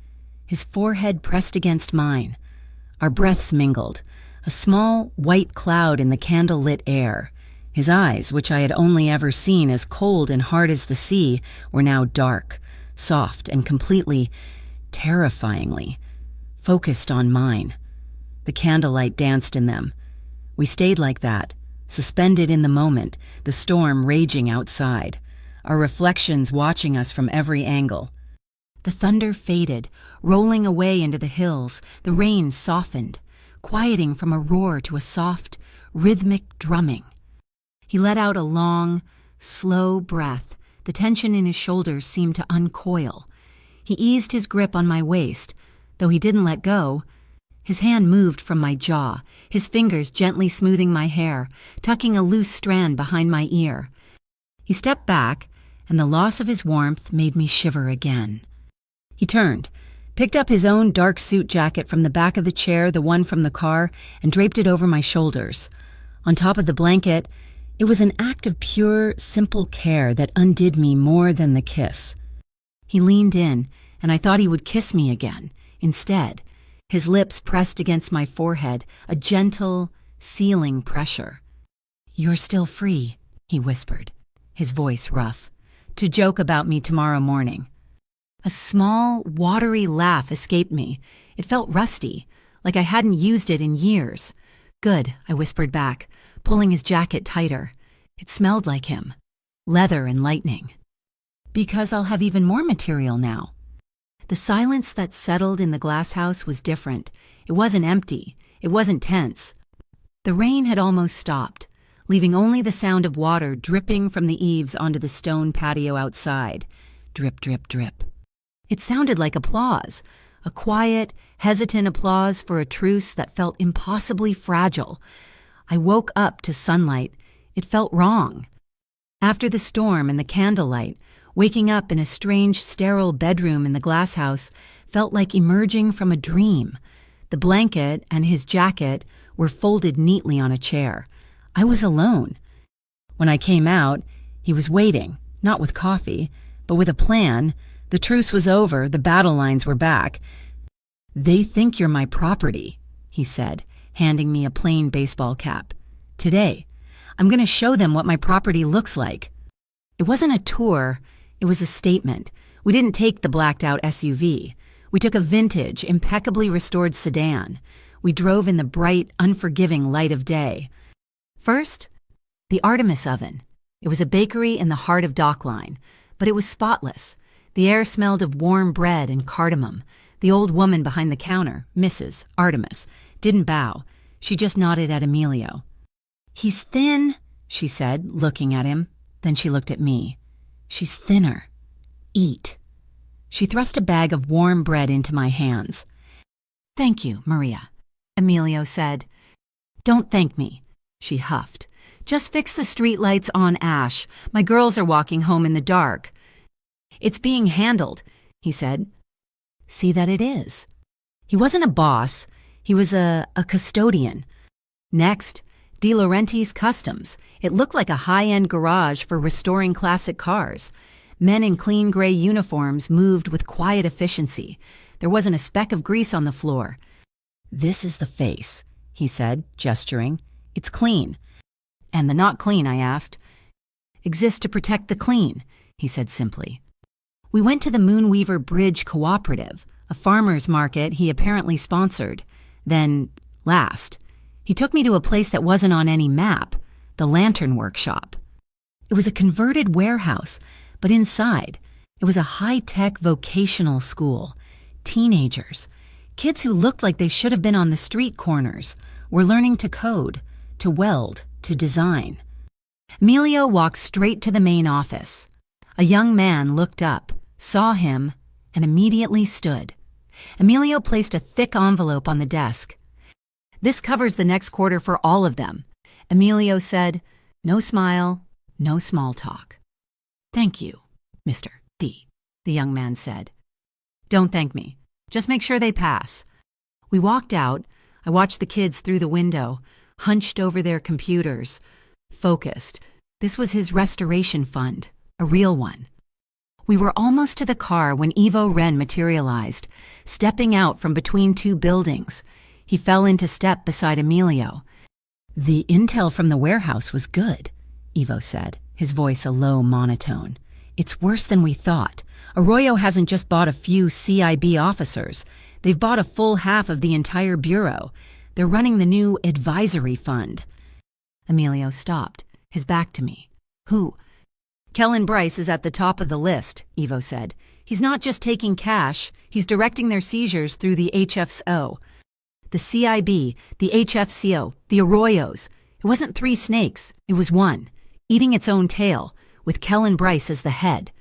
His forehead pressed against mine. Our breaths mingled, a small white cloud in the candle-lit air. His eyes, which I had only ever seen as cold and hard as the sea, were now dark, soft, and completely, terrifyingly, focused on mine. The candlelight danced in them. We stayed like that, suspended in the moment, the storm raging outside, our reflections watching us from every angle. The thunder faded, rolling away into the hills. The rain softened, quieting from a roar to a soft, rhythmic drumming. He let out a long, slow breath. The tension in his shoulders seemed to uncoil. He eased his grip on my waist, though he didn't let go. His hand moved from my jaw, his fingers gently smoothing my hair, tucking a loose strand behind my ear. He stepped back, and the loss of his warmth made me shiver again. He turned, picked up his own dark suit jacket from the back of the chair, the one from the car, and draped it over my shoulders. On top of the blanket, it was an act of pure, simple care that undid me more than the kiss. He leaned in, and I thought he would kiss me again. Instead, his lips pressed against my forehead, a gentle, sealing pressure. "You're still free," he whispered, his voice rough, "to joke about me tomorrow morning." A small, watery laugh escaped me. It felt rusty, like I hadn't used it in years. "Good," I whispered back, pulling his jacket tighter. It smelled like him, leather and lightning. "Because I'll have even more material now." The silence that settled in the glass house was different. It wasn't empty. It wasn't tense. The rain had almost stopped, leaving only the sound of water dripping from the eaves onto the stone patio outside. Drip, drip, drip. It sounded like applause, a quiet, hesitant applause for a truce that felt impossibly fragile. I woke up to sunlight. It felt wrong. After the storm and the candlelight, waking up in a strange, sterile bedroom in the glass house felt like emerging from a dream. The blanket and his jacket were folded neatly on a chair. I was alone. When I came out, he was waiting, not with coffee, but with a plan. The truce was over, the battle lines were back. "They think you're my property," he said, handing me a plain baseball cap. "Today, I'm going to show them what my property looks like." It wasn't a tour, it was a statement. We didn't take the blacked-out SUV. We took a vintage, impeccably restored sedan. We drove in the bright, unforgiving light of day. First, the Artemis oven. It was a bakery in the heart of Dockline, but it was spotless. The air smelled of warm bread and cardamom. The old woman behind the counter, Mrs. Artemis, didn't bow. She just nodded at Emilio. "He's thin," she said, looking at him. Then she looked at me. "She's thinner. Eat." She thrust a bag of warm bread into my hands. "Thank you, Maria," Emilio said. "Don't thank me," she huffed. "Just fix the streetlights on Ash. My girls are walking home in the dark." "It's being handled," he said. "See that it is." He wasn't a boss. He was a custodian. Next, De Laurentiis Customs. It looked like a high-end garage for restoring classic cars. Men in clean gray uniforms moved with quiet efficiency. There wasn't a speck of grease on the floor. "This is the face," he said, gesturing. "It's clean." "And the not clean," I asked. "Exists to protect the clean," he said simply. We went to the Moonweaver Bridge Cooperative, a farmer's market he apparently sponsored. Then, last, he took me to a place that wasn't on any map, the Lantern Workshop. It was a converted warehouse, but inside, it was a high-tech vocational school. Teenagers, kids who looked like they should have been on the street corners, were learning to code, to weld, to design. Emilio walked straight to the main office. A young man looked up, saw him, and immediately stood. Emilio placed a thick envelope on the desk. "This covers the next quarter for all of them." Emilio said, "No smile, no small talk." "Thank you, Mr. D," the young man said. "Don't thank me. Just make sure they pass." We walked out. I watched the kids through the window, hunched over their computers, focused. This was his restoration fund, a real one. We were almost to the car when Ivo Wren materialized, stepping out from between two buildings. He fell into step beside Emilio. "The intel from the warehouse was good," Ivo said, his voice a low monotone. "It's worse than we thought. Arroyo hasn't just bought a few CIB officers. They've bought a full half of the entire bureau. They're running the new advisory fund." Emilio stopped, his back to me. "Who?" "Kellen Bryce is at the top of the list," Ivo said. He's not just taking cash, he's directing their seizures through the HFSO. The CIB, the HFCO, the Arroyos. It wasn't 3 snakes, it was one, eating its own tail, with Kellen Bryce as the head.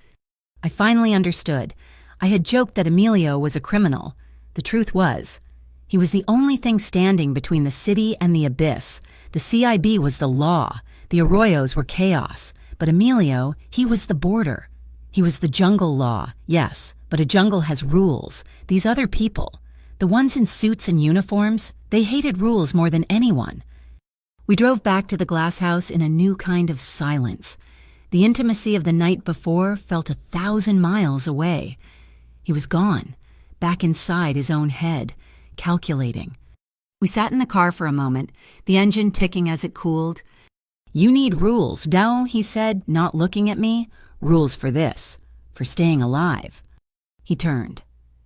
I finally understood. I had joked that Emilio was a criminal. The truth was, he was the only thing standing between the city and the abyss. The CIB was the law, the Arroyos were chaos, but Emilio, he was the border. He was the jungle law, yes, but a jungle has rules. These other people, the ones in suits and uniforms, they hated rules more than anyone. We drove back to the glass house in a new kind of silence. The intimacy of the night before felt 1,000 miles away. He was gone, back inside his own head, calculating. We sat in the car for a moment, the engine ticking as it cooled. "You need rules." "No," he said, not looking at me. "Rules for this, for staying alive." He turned,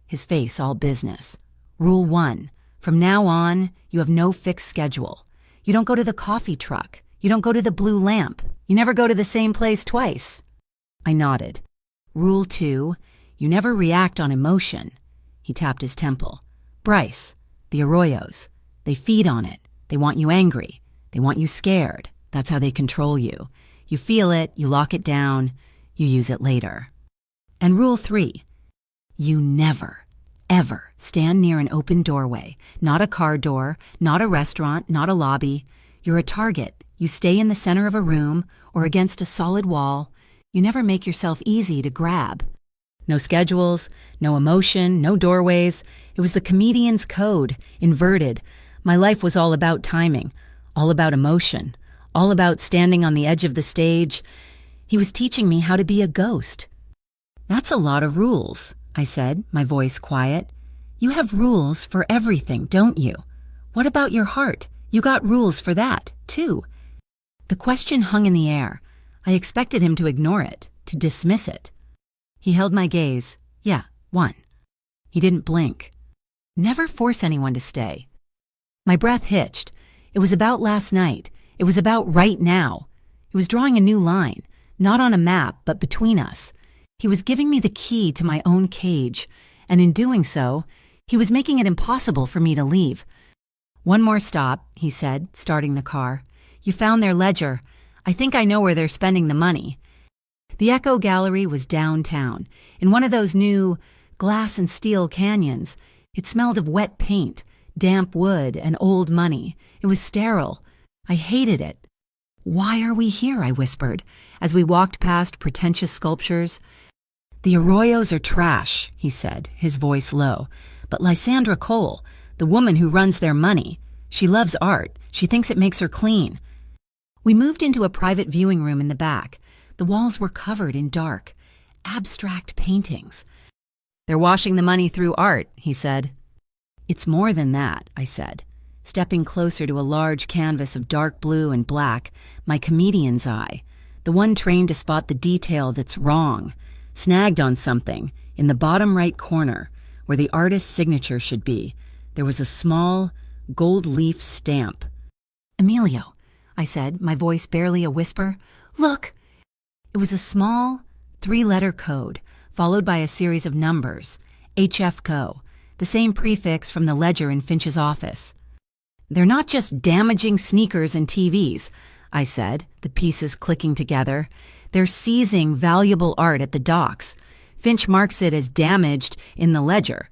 his face all business. "Rule 1, from now on, you have no fixed schedule. You don't go to the coffee truck. You don't go to the Blue Lamp. You never go to the same place twice." I nodded. "Rule 2, you never react on emotion." He tapped his temple. "Bryce, the Arroyos, they feed on it. They want you angry. They want you scared. That's how they control you. You feel it, you lock it down, you use it later." And rule 3, you never, ever stand near an open doorway, not a car door, not a restaurant, not a lobby. You're a target. You stay in the center of a room or against a solid wall. You never make yourself easy to grab. No schedules, no emotion, no doorways. It was the comedian's code, inverted. My life was all about timing, all about emotion, all about standing on the edge of the stage. He was teaching me how to be a ghost. "That's a lot of rules," I said, my voice quiet. "You have rules for everything, don't you? What about your heart? You got rules for that, too." The question hung in the air. I expected him to ignore it, to dismiss it. He held my gaze. "Yeah, 1. He didn't blink. "Never force anyone to stay." My breath hitched. It was about last night. It was about right now. He was drawing a new line, not on a map, but between us. He was giving me the key to my own cage, and in doing so, he was making it impossible for me to leave. "One more stop," he said, starting the car. "You found their ledger. I think I know where they're spending the money." The Echo Gallery was downtown, in one of those new glass and steel canyons. It smelled of wet paint, damp wood, and old money. It was sterile. I hated it. "Why are we here?" I whispered, as we walked past pretentious sculptures. "The Arroyos are trash," he said, his voice low. "But Lysandra Cole, the woman who runs their money, she loves art. She thinks it makes her clean." We moved into a private viewing room in the back. The walls were covered in dark, abstract paintings. "They're washing the money through art," he said. "It's more than that," I said, stepping closer to a large canvas of dark blue and black, my comedian's eye, the one trained to spot the detail that's wrong, snagged on something. In the bottom right corner, where the artist's signature should be, there was a small, gold leaf stamp. "Emilio," I said, my voice barely a whisper. "Look!" It was a small, 3-letter code, followed by a series of numbers, HFCO, the same prefix from the ledger in Finch's office. "They're not just damaging sneakers and TVs," I said, the pieces clicking together. "They're seizing valuable art at the docks. Finch marks it as damaged in the ledger.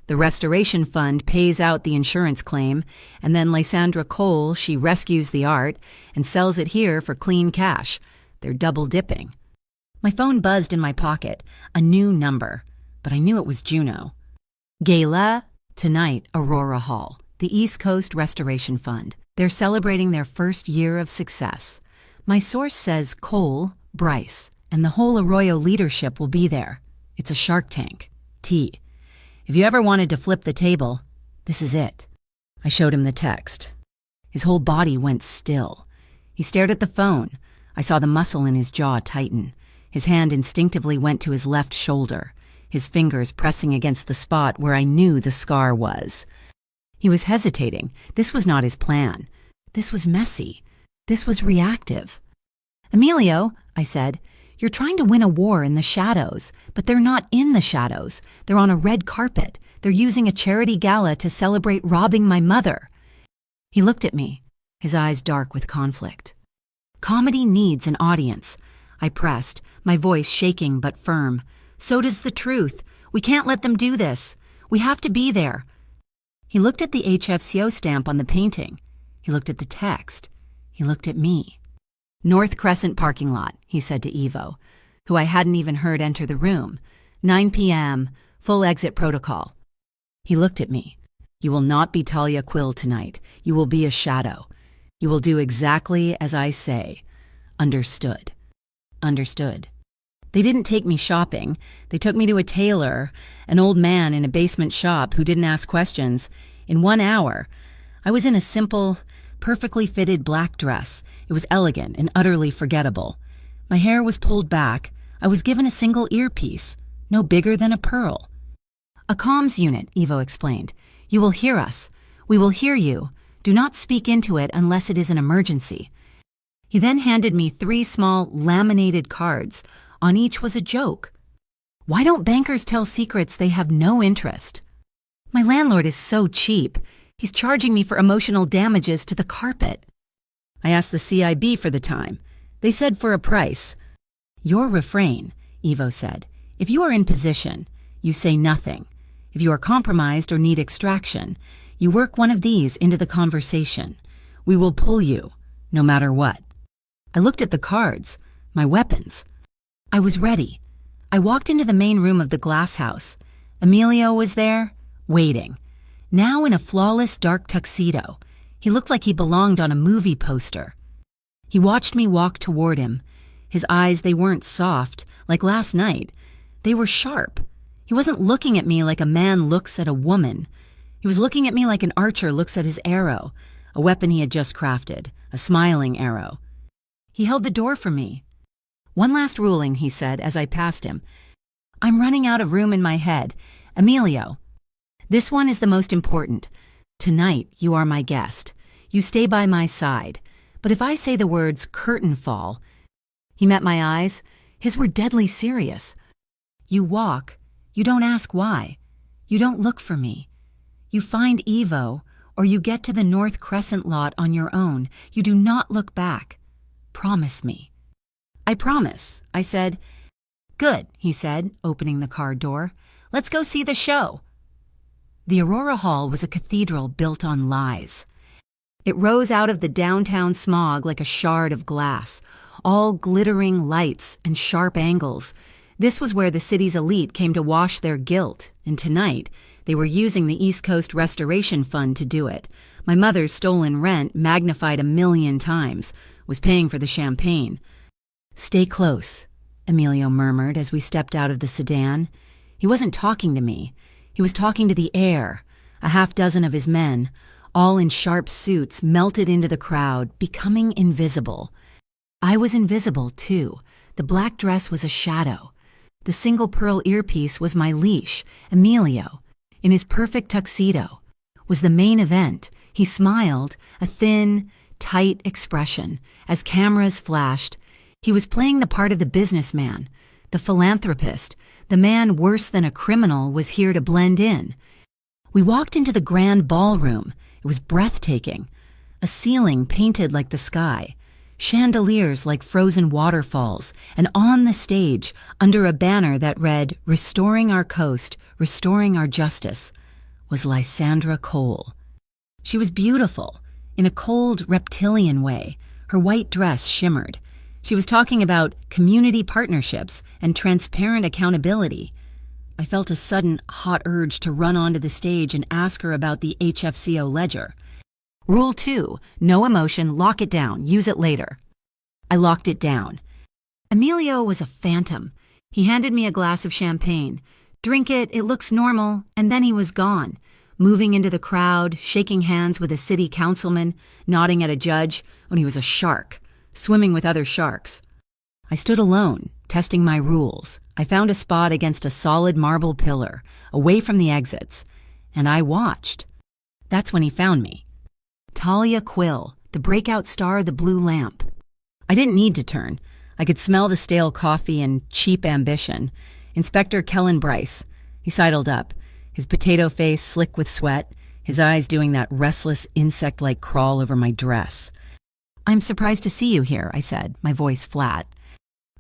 The restoration fund pays out the insurance claim, and then Lysandra Cole, she rescues the art and sells it here for clean cash. They're double dipping." My phone buzzed in my pocket, a new number, but I knew it was Juno. "Gala, tonight, Aurora Hall, the East Coast Restoration Fund. They're celebrating their first year of success. My source says Cole, Bryce, and the whole Arroyo leadership will be there. It's a Shark Tank. T. If you ever wanted to flip the table, this is it." I showed him the text. His whole body went still. He stared at the phone. I saw the muscle in his jaw tighten. His hand instinctively went to his left shoulder, his fingers pressing against the spot where I knew the scar was. He was hesitating. This was not his plan. This was messy. This was reactive. "Emilio," I said, You're trying to win a war in the shadows, but they're not in the shadows. They're on a red carpet. They're using a charity gala to celebrate robbing my mother." He looked at me, his eyes dark with conflict. "Comedy needs an audience," I pressed, my voice shaking but firm. "So does the truth. We can't let them do this. We have to be there." He looked at the HFCO stamp on the painting. He looked at the text. He looked at me. "North Crescent parking lot," he said to Evo, who I hadn't even heard enter the room. 9 p.m., full exit protocol. He looked at me. "You will not be Talia Quill tonight. You will be a shadow. You will do exactly as I say. Understood." Understood. They didn't take me shopping. They took me to a tailor, an old man in a basement shop who didn't ask questions. In 1 hour, I was in a simple, perfectly fitted black dress. It was elegant and utterly forgettable. My hair was pulled back. I was given a single earpiece, no bigger than a pearl. "A comms unit," Evo explained. "You will hear us. We will hear you. Do not speak into it unless it is an emergency." He then handed me 3 small laminated cards. On each was a joke. Why don't bankers tell secrets they have no interest? My landlord is so cheap. He's charging me for emotional damages to the carpet. I asked the CIB for the time. They said for a price. "Your refrain," Evo said. "If you are in position, you say nothing. If you are compromised or need extraction, you work one of these into the conversation. We will pull you, no matter what." I looked at the cards, my weapons. I was ready. I walked into the main room of the glass house. Emilio was there, waiting. Now in a flawless dark tuxedo. He looked like he belonged on a movie poster. He watched me walk toward him. His eyes, they weren't soft, like last night. They were sharp. He wasn't looking at me like a man looks at a woman. He was looking at me like an archer looks at his arrow, a weapon he had just crafted, a smiling arrow. He held the door for me. "One last ruling," he said as I passed him. "I'm running out of room in my head. Emilio, this one is the most important. Tonight, you are my guest. You stay by my side. But if I say the words curtain fall," he met my eyes. His were deadly serious. "You walk. You don't ask why. You don't look for me. You find Evo, or you get to the North Crescent lot on your own. You do not look back. Promise me." "I promise," I said. "Good," he said, opening the car door. "Let's go see the show." The Aurora Hall was a cathedral built on lies. It rose out of the downtown smog like a shard of glass, all glittering lights and sharp angles. This was where the city's elite came to wash their guilt, and tonight they were using the East Coast Restoration Fund to do it. My mother's stolen rent, magnified 1,000,000 times, was paying for the champagne. "Stay close," Emilio murmured as we stepped out of the sedan. He wasn't talking to me. He was talking to the air. A half-dozen of his men, all in sharp suits, melted into the crowd, becoming invisible. I was invisible, too. The black dress was a shadow. The single pearl earpiece was my leash. Emilio, in his perfect tuxedo, was the main event. He smiled, a thin, tight expression. As cameras flashed, he was playing the part of the businessman, the philanthropist. The man worse than a criminal was here to blend in. We walked into the grand ballroom. It was breathtaking. A ceiling painted like the sky, chandeliers like frozen waterfalls, and on the stage, under a banner that read, "Restoring Our Coast, Restoring Our Justice," was Lysandra Cole. She was beautiful, in a cold, reptilian way. Her white dress shimmered. She was talking about community partnerships and transparent accountability. I felt a sudden, hot urge to run onto the stage and ask her about the HFCO ledger. Rule 2, no emotion, lock it down, use it later. I locked it down. Emilio was a phantom. He handed me a glass of champagne. "Drink it, it looks normal," and then he was gone, moving into the crowd, shaking hands with a city councilman, nodding at a judge, when he was a shark, swimming with other sharks. I stood alone, testing my rules. I found a spot against a solid marble pillar, away from the exits, and I watched. That's when he found me. Talia Quill, the breakout star of the blue lamp. I didn't need to turn. I could smell the stale coffee and cheap ambition. Inspector Kellen Bryce. He sidled up, his potato face slick with sweat, his eyes doing that restless insect-like crawl over my dress. "I'm surprised to see you here," I said, my voice flat.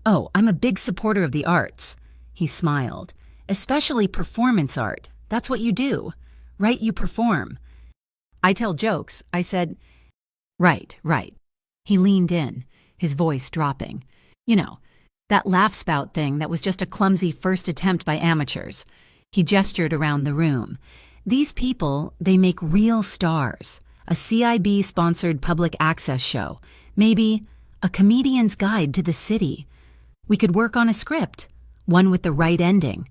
"Oh, I'm a big supporter of the arts." He smiled. "Especially performance art. That's what you do. Right, you perform." "I tell jokes," I said. Right. He leaned in, his voice dropping. "You know, that laugh spout thing that was just a clumsy first attempt by amateurs." He gestured around the room. "These people, they make real stars. A CIB-sponsored public access show. Maybe a comedian's guide to the city. We could work on a script, one with the right ending."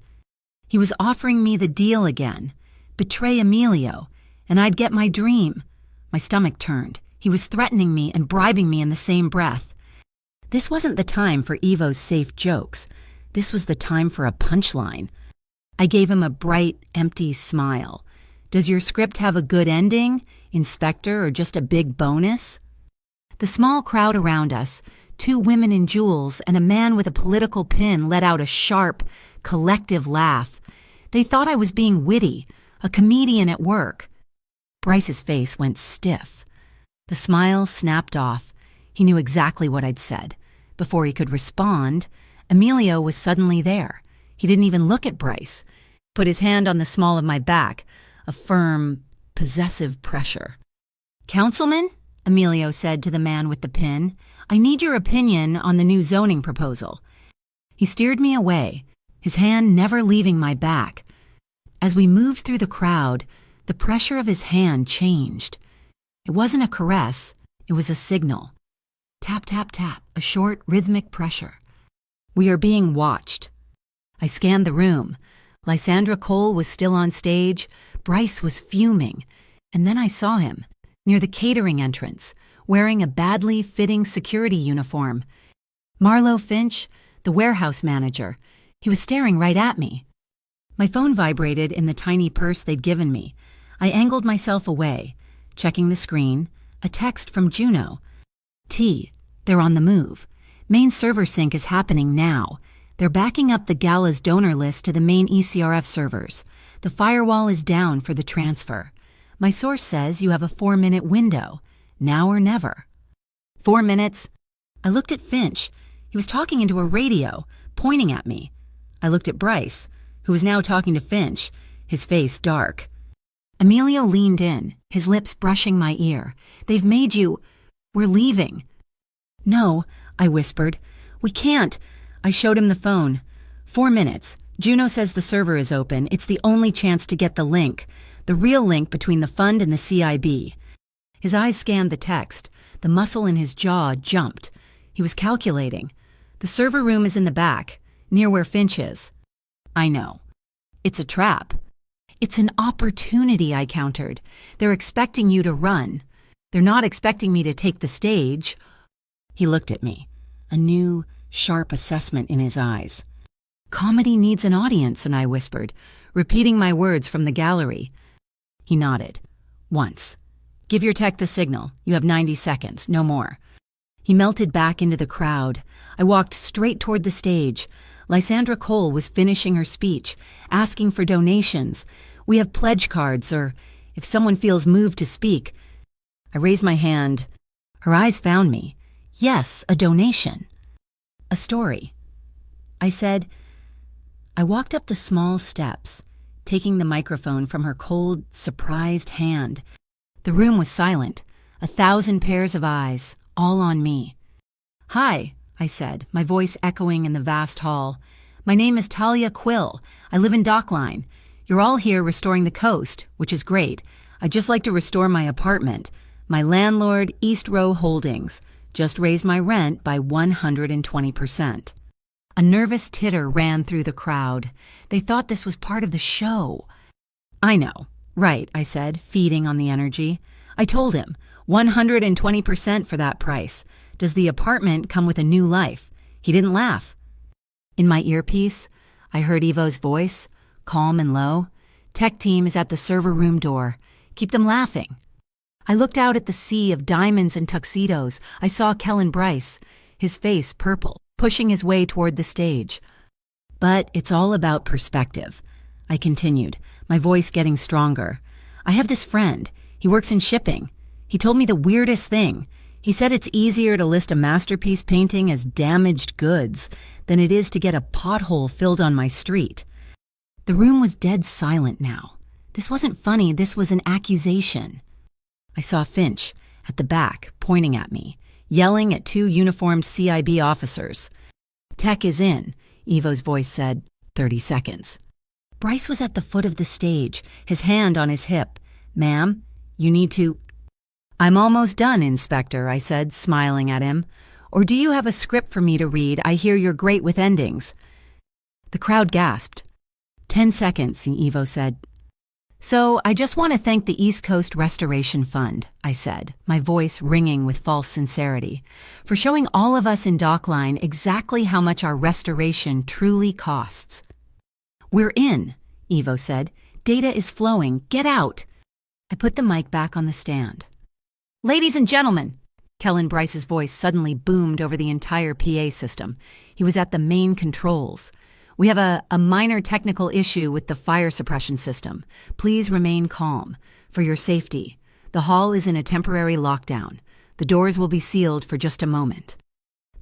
He was offering me the deal again. Betray Emilio, and I'd get my dream. My stomach turned. He was threatening me and bribing me in the same breath. This wasn't the time for Evo's safe jokes. This was the time for a punchline. I gave him a bright, empty smile. "Does your script have a good ending, Inspector, or just a big bonus?" The small crowd around us, 2 women in jewels and a man with a political pin, let out a sharp, collective laugh. They thought I was being witty, a comedian at work. Bryce's face went stiff. The smile snapped off. He knew exactly what I'd said. Before he could respond, Emilio was suddenly there. He didn't even look at Bryce. Put his hand on the small of my back, a firm, possessive pressure. "Councilman," Emilio said to the man with the pin, "I need your opinion on the new zoning proposal." He steered me away, his hand never leaving my back. As we moved through the crowd, the pressure of his hand changed. It wasn't a caress, it was a signal. Tap, tap, tap, a short, rhythmic pressure. "We are being watched." I scanned the room. Lysandra Cole was still on stage. Bryce was fuming. And then I saw him, near the catering entrance, wearing a badly fitting security uniform. Marlo Finch, the warehouse manager. He was staring right at me. My phone vibrated in the tiny purse they'd given me. I angled myself away, checking the screen. A text from Juno. "T, they're on the move. Main server sync is happening now. They're backing up the gala's donor list to the main ECRF servers. The firewall is down for the transfer. My source says you have a 4-minute window. Now or never." 4 minutes? I looked at Finch. He was talking into a radio, pointing at me. I looked at Bryce, who was now talking to Finch, his face dark. Emilio leaned in, his lips brushing my ear. "They've made you... We're leaving." "No," I whispered. "We can't." I showed him the phone. 4 minutes. Juno says the server is open. It's the only chance to get the link. The real link between the fund and the CIB. His eyes scanned the text. The muscle in his jaw jumped. He was calculating. "The server room is in the back, near where Finch is." "I know. It's a trap." "It's an opportunity," I countered. "They're expecting you to run. They're not expecting me to take the stage." He looked at me, a new, sharp assessment in his eyes. "Comedy needs an audience," and I whispered, repeating my words from the gallery. He nodded. "Once. Give your tech the signal. You have 90 seconds, no more." He melted back into the crowd. I walked straight toward the stage. Lysandra Cole was finishing her speech, asking for donations. "We have pledge cards, or if someone feels moved to speak." I raised my hand. Her eyes found me. "Yes, a donation." "A story." I said. I walked up the small steps, taking the microphone from her cold, surprised hand. The room was silent, 1,000 pairs of eyes, all on me. "Hi," I said, my voice echoing in the vast hall. "My name is Talia Quill. I live in Dockline. You're all here restoring the coast, which is great. I'd just like to restore my apartment. My landlord, East Row Holdings, just raised my rent by 120%. A nervous titter ran through the crowd. They thought this was part of the show. "I know. Right," I said, feeding on the energy. I told him, 120% for that price. Does the apartment come with a new life? He didn't laugh. In my earpiece, I heard Evo's voice, calm and low. "Tech team is at the server room door. Keep them laughing." I looked out at the sea of diamonds and tuxedos. I saw Kellen Bryce, his face purple. pushing his way toward the stage. But it's all about perspective. I continued, my voice getting stronger. I have this friend. He works in shipping. He told me the weirdest thing. He said it's easier to list a masterpiece painting as damaged goods than it is to get a pothole filled on my street. The room was dead silent now. This wasn't funny, this was an accusation. I saw Finch, at the back, pointing at me, yelling at two uniformed CIB officers. "Tech is in," Evo's voice said, 30 seconds. Bryce was at the foot of the stage, his hand on his hip. "Ma'am, you need to—" "I'm almost done, Inspector," I said, smiling at him. "Or do you have a script for me to read? I hear you're great with endings." The crowd gasped. 10 seconds, Evo said. "So I just want to thank the East Coast Restoration Fund," I said, my voice ringing with false sincerity, "for showing all of us in Dockline exactly how much our restoration truly costs." "We're in," Evo said. "Data is flowing. Get out." I put the mic back on the stand. "Ladies and gentlemen," Kellen Bryce's voice suddenly boomed over the entire PA system. He was at the main controls. "We have a minor technical issue with the fire suppression system. Please remain calm. For your safety, the hall is in a temporary lockdown. The doors will be sealed for just a moment."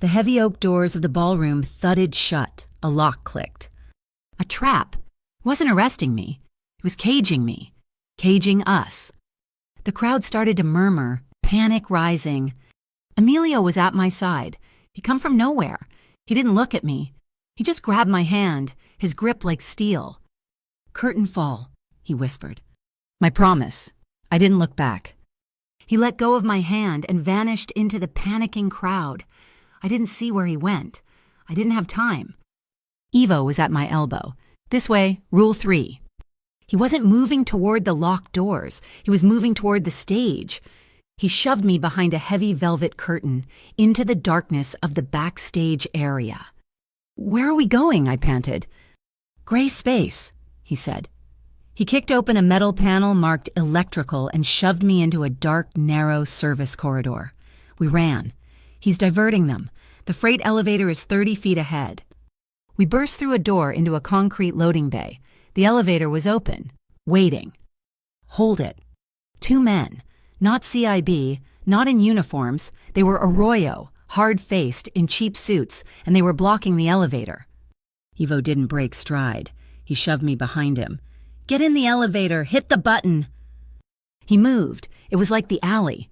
The heavy oak doors of the ballroom thudded shut. A lock clicked. A trap. It wasn't arresting me. It was caging me. Caging us. The crowd started to murmur, panic rising. Emilio was at my side. He'd come from nowhere. He didn't look at me. He just grabbed my hand, his grip like steel. "Curtain fall," he whispered. "My promise." I didn't look back. He let go of my hand and vanished into the panicking crowd. I didn't see where he went. I didn't have time. Evo was at my elbow. "This way, rule 3. He wasn't moving toward the locked doors. He was moving toward the stage. He shoved me behind a heavy velvet curtain into the darkness of the backstage area. "Where are we going?" I panted. "Gray space," he said. He kicked open a metal panel marked electrical and shoved me into a dark, narrow service corridor. We ran. "He's diverting them. The freight elevator is 30 feet ahead." We burst through a door into a concrete loading bay. The elevator was open, waiting. "Hold it." 2 men, not CIB, not in uniforms. They were Arroyo, hard-faced, in cheap suits, and they were blocking the elevator. Evo didn't break stride. He shoved me behind him. "Get in the elevator! Hit the button!" He moved. It was like the alley.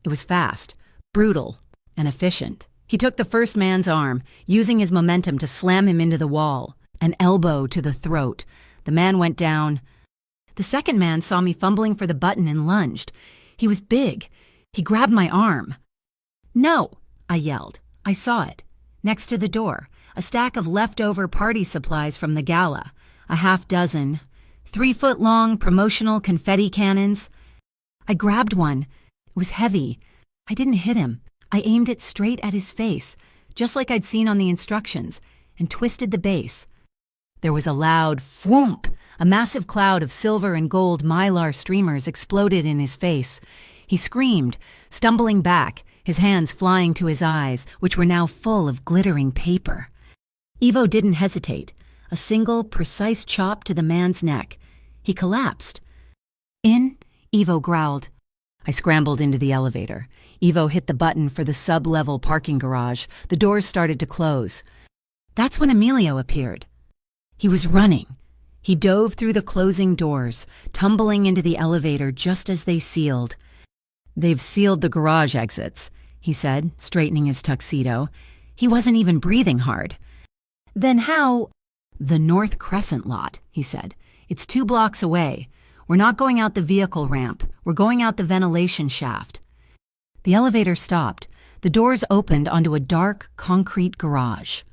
It was fast, brutal, and efficient. He took the first man's arm, using his momentum to slam him into the wall. An elbow to the throat. The man went down. The second man saw me fumbling for the button and lunged. He was big. He grabbed my arm. "No!" I yelled. I saw it. Next to the door, a stack of leftover party supplies from the gala. A half-dozen, 3-foot-long promotional confetti cannons. I grabbed one. It was heavy. I didn't hit him. I aimed it straight at his face, just like I'd seen on the instructions, and twisted the base. There was a loud thwomp. A massive cloud of silver and gold mylar streamers exploded in his face. He screamed, stumbling back, his hands flying to his eyes, which were now full of glittering paper. Evo didn't hesitate. A single, precise chop to the man's neck. He collapsed. "In," Evo growled. I scrambled into the elevator. Evo hit the button for the sub-level parking garage. The doors started to close. That's when Emilio appeared. He was running. He dove through the closing doors, tumbling into the elevator just as they sealed. "They've sealed the garage exits," he said, straightening his tuxedo. He wasn't even breathing hard. "Then how—" "The North Crescent lot," he said. "It's 2 blocks away. We're not going out the vehicle ramp. We're going out the ventilation shaft." The elevator stopped. The doors opened onto a dark, concrete garage.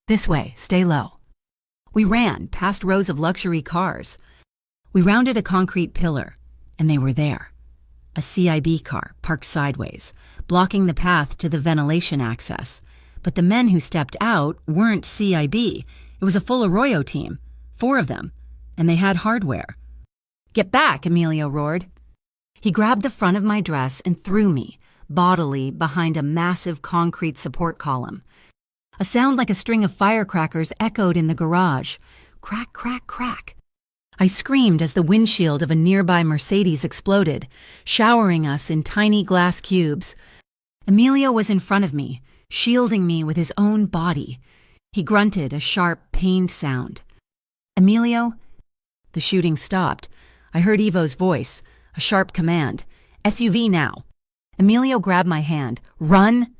"This way, stay low." We ran past rows of luxury cars. We rounded a concrete pillar, and they were there. A CIB car parked sideways, blocking the path to the ventilation access. But the men who stepped out weren't CIB. It was a full Arroyo team, 4 of them, and they had hardware. "Get back," Emilio roared. He grabbed the front of my dress and threw me, bodily, behind a massive concrete support column. A sound like a string of firecrackers echoed in the garage. Crack, crack, crack. I screamed as the windshield of a nearby Mercedes exploded, showering us in tiny glass cubes. Emilio was in front of me, shielding me with his own body. He grunted a sharp, pained sound. "Emilio?" The shooting stopped. I heard Ivo's voice, a sharp command. "SUV now." Emilio grabbed my hand. "Run!"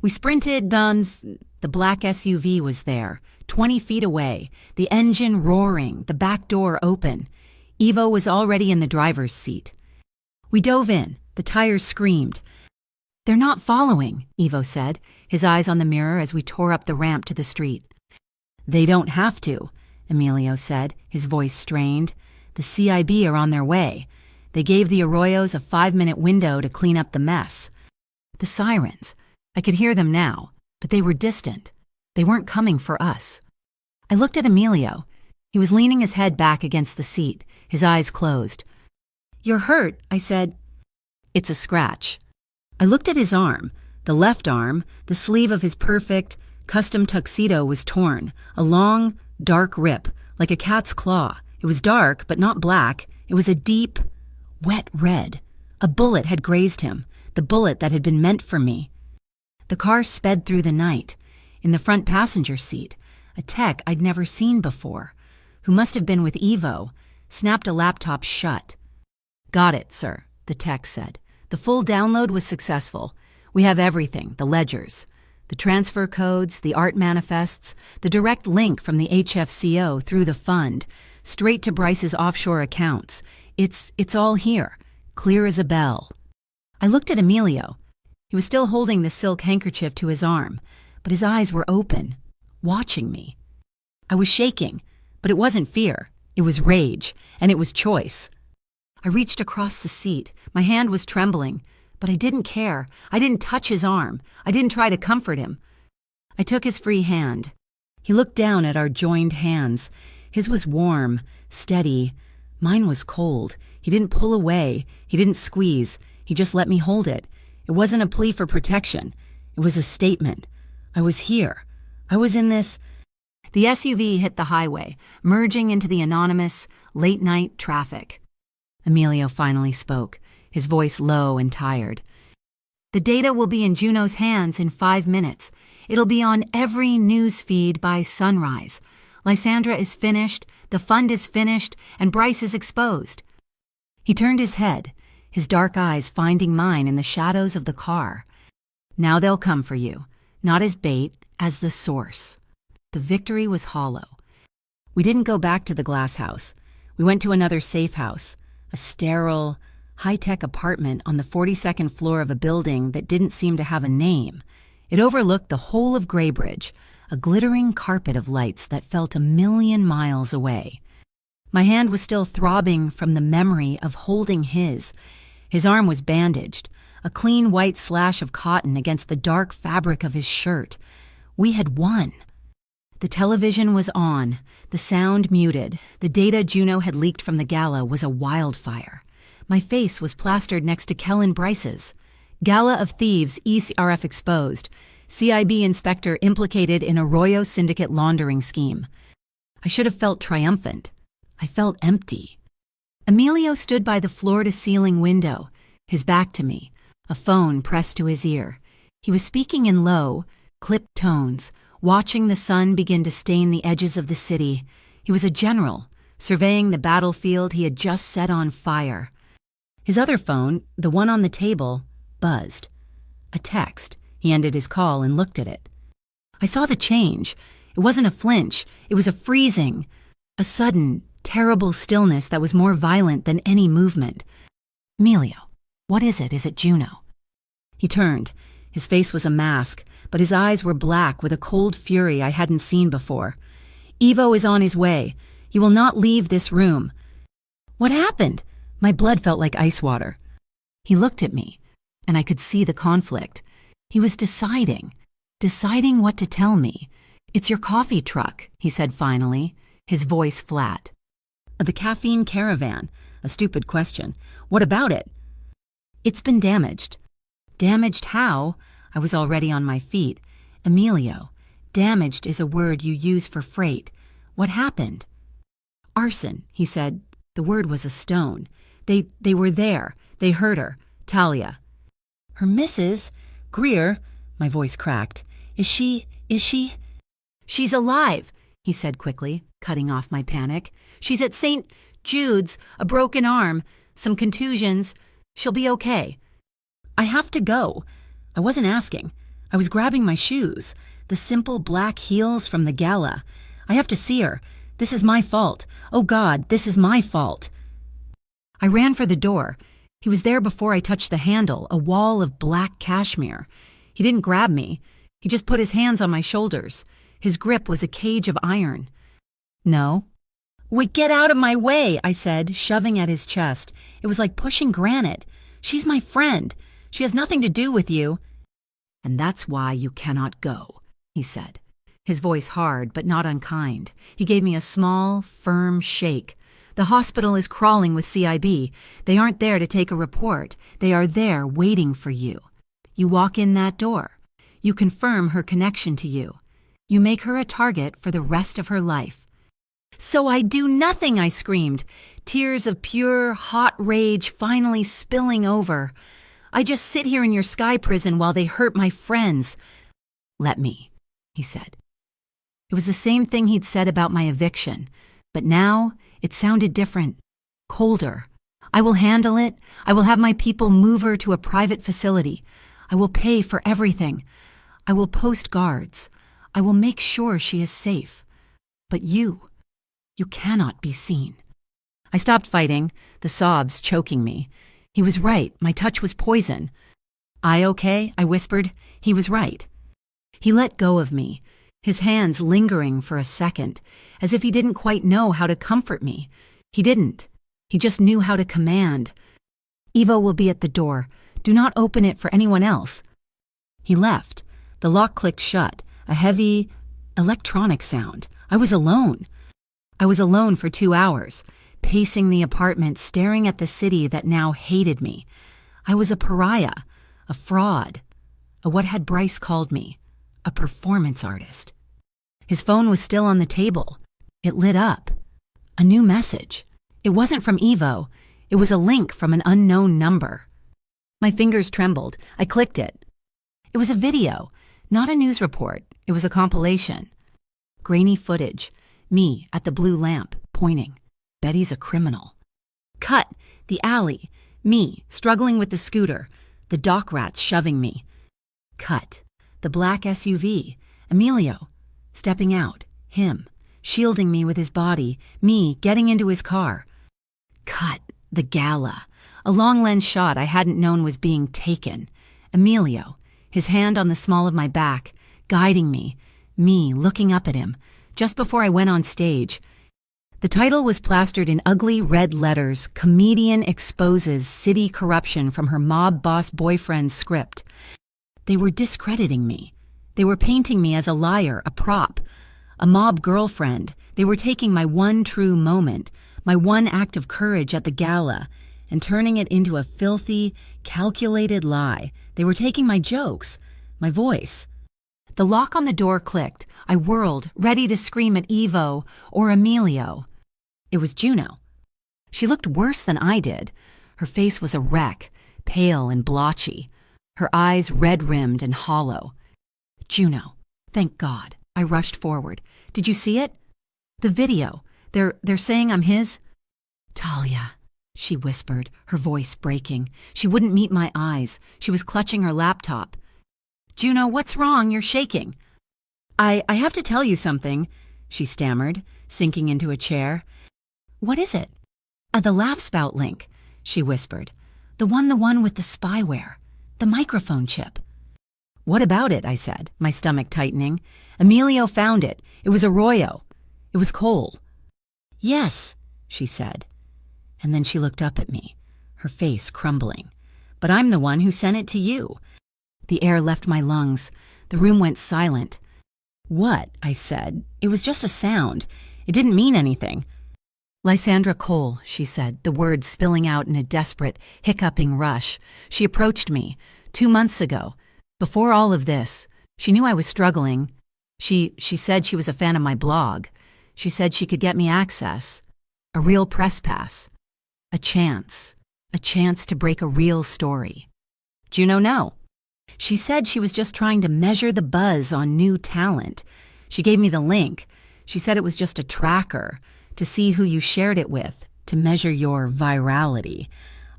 We sprinted. The black SUV was there, 20 feet away, the engine roaring, the back door open. Ivo was already in the driver's seat. We dove in. The tires screamed. "They're not following," Ivo said, his eyes on the mirror as we tore up the ramp to the street. "They don't have to," Emilio said, his voice strained. "The CIB are on their way. They gave the Arroyos a 5-minute window to clean up the mess." The sirens. I could hear them now, but they were distant. They weren't coming for us. I looked at Emilio. He was leaning his head back against the seat, his eyes closed. "You're hurt," I said. "It's a scratch." I looked at his arm. The left arm, the sleeve of his perfect, custom tuxedo was torn, a long, dark rip, like a cat's claw. It was dark, but not black. It was a deep, wet red. A bullet had grazed him, the bullet that had been meant for me. The car sped through the night. In the front passenger seat, a tech I'd never seen before, who must have been with Ivo, snapped a laptop shut. "Got it, sir," the tech said. "The full download was successful. We have everything, the ledgers, the transfer codes, the art manifests, the direct link from the HFCO through the fund, straight to Bryce's offshore accounts. It's all here, clear as a bell." I looked at Emilio. He was still holding the silk handkerchief to his arm, but his eyes were open, watching me. I was shaking, but it wasn't fear. It was rage, and it was choice. I reached across the seat. My hand was trembling, but I didn't care. I didn't touch his arm. I didn't try to comfort him. I took his free hand. He looked down at our joined hands. His was warm, steady. Mine was cold. He didn't pull away. He didn't squeeze. He just let me hold it. It wasn't a plea for protection. It was a statement. I was here. I was in this. The SUV hit the highway, merging into the anonymous, late-night traffic. Emilio finally spoke, his voice low and tired. "The data will be in Juno's hands in 5 minutes. It'll be on every news feed by sunrise. Lysandra is finished, the fund is finished, and Bryce is exposed." He turned his head, his dark eyes finding mine in the shadows of the car. "Now they'll come for you, not as bait, as the source." The victory was hollow. We didn't go back to the glass house. We went to another safe house, a sterile, high-tech apartment on the 42nd floor of a building that didn't seem to have a name. It overlooked the whole of Graybridge, a glittering carpet of lights that felt 1,000,000 miles away. My hand was still throbbing from the memory of holding his. His arm was bandaged, a clean white slash of cotton against the dark fabric of his shirt. We had won. The television was on, the sound muted. The data Juno had leaked from the gala was a wildfire. My face was plastered next to Kellen Bryce's. Gala of Thieves, ECRF exposed. CIB inspector implicated in Arroyo syndicate laundering scheme. I should have felt triumphant. I felt empty. Emilio stood by the floor-to-ceiling window, his back to me, a phone pressed to his ear. He was speaking in low, clipped tones, watching the sun begin to stain the edges of the city. He was a general, surveying the battlefield he had just set on fire. His other phone, the one on the table, buzzed. A text. He ended his call and looked at it. I saw the change. It wasn't a flinch. It was a freezing, a sudden, terrible stillness that was more violent than any movement. "Emilio, what is it? Is it Juno?" He turned. His face was a mask, but his eyes were black with a cold fury I hadn't seen before. "Ivo is on his way. He will not leave this room." "What happened?" My blood felt like ice water. He looked at me, and I could see the conflict. He was deciding what to tell me. "It's your coffee truck," he said finally, his voice flat. "The caffeine caravan. A stupid question. What about it?" "It's been damaged." "Damaged how?" I was already on my feet. "Emilio, Damaged is a word you use for freight. What happened? Arson, he said. The word was a stone. They were there. They heard her. Talia. Her Mrs. Greer, my voice cracked. Is she? She's alive, he said quickly, cutting off my panic. She's at St. Jude's, a broken arm, some contusions. She'll be okay. I have to go. I wasn't asking. I was grabbing my shoes, the simple black heels from the gala. I have to see her. This is my fault. Oh God, this is my fault. I ran for the door. He was there before I touched the handle, a wall of black cashmere. He didn't grab me. He just put his hands on my shoulders. His grip was a cage of iron. No. Wait, get out of my way, I said, shoving at his chest. It was like pushing granite. She's my friend. She has nothing to do with you. And that's why you cannot go, he said. His voice hard, but not unkind. He gave me a small, firm shake. The hospital is crawling with CIB. They aren't there to take a report. They are there waiting for you. You walk in that door. You confirm her connection to you. You make her a target for the rest of her life. So I do nothing, I screamed, tears of pure, hot rage finally spilling over. I just sit here in your sky prison while they hurt my friends. Let me, he said. It was the same thing he'd said about my eviction, but now it sounded different, colder. I will handle it. I will have my people move her to a private facility. I will pay for everything. I will post guards. I will make sure she is safe. But you cannot be seen. I stopped fighting, the sobs choking me. He was right. My touch was poison. I okay? I whispered. He was right. He let go of me, his hands lingering for a second, as if he didn't quite know how to comfort me. He didn't. He just knew how to command. Evo will be at the door. Do not open it for anyone else. He left. The lock clicked shut, a heavy, electronic sound. I was alone. I was alone for 2 hours, pacing the apartment, staring at the city that now hated me. I was a pariah, a fraud, what had Bryce called me, a performance artist. His phone was still on the table. It lit up. A new message. It wasn't from Evo. It was a link from an unknown number. My fingers trembled. I clicked it. It was a video, not a news report. It was a compilation. Grainy footage. Me at the blue lamp, pointing. Betty's a criminal. Cut. The alley. Me, struggling with the scooter. The dock rats shoving me. Cut. The black SUV. Emilio. Stepping out. Him. Shielding me with his body. Me, getting into his car. Cut. The gala. A long lens shot I hadn't known was being taken. Emilio. His hand on the small of my back. Guiding me. Me, looking up at him. Just before I went on stage. The title was plastered in ugly red letters, Comedian Exposes City Corruption from Her Mob Boss Boyfriend's Script. They were discrediting me. They were painting me as a liar, a prop, a mob girlfriend. They were taking my one true moment, my one act of courage at the gala, and turning it into a filthy, calculated lie. They were taking my jokes, my voice. The lock on the door clicked. I whirled, ready to scream at Evo or Emilio. It was Juno. She looked worse than I did. Her face was a wreck, pale and blotchy. Her eyes red-rimmed and hollow. Juno. Thank God. I rushed forward. Did you see it? The video. They're saying I'm his? Talia, she whispered, her voice breaking. She wouldn't meet my eyes. She was clutching her laptop. Juno, what's wrong? You're shaking. I have to tell you something, she stammered, sinking into a chair. What is it? The laugh spout link, she whispered. The one with the spyware. The microphone chip. What about it? I said, my stomach tightening. Emilio found it. It was Arroyo. It was Cole. Yes, she said. And then she looked up at me, her face crumbling. But I'm the one who sent it to you. The air left my lungs. The room went silent. What? I said. It was just a sound. It didn't mean anything. Lysandra Cole, she said, the words spilling out in a desperate, hiccuping rush. She approached me 2 months ago. Before all of this, she knew I was struggling. She said she was a fan of my blog. She said she could get me access, a real press pass, a chance to break a real story. Juno, no. She said she was just trying to measure the buzz on new talent. She gave me the link. She said it was just a tracker to see who you shared it with, to measure your virality.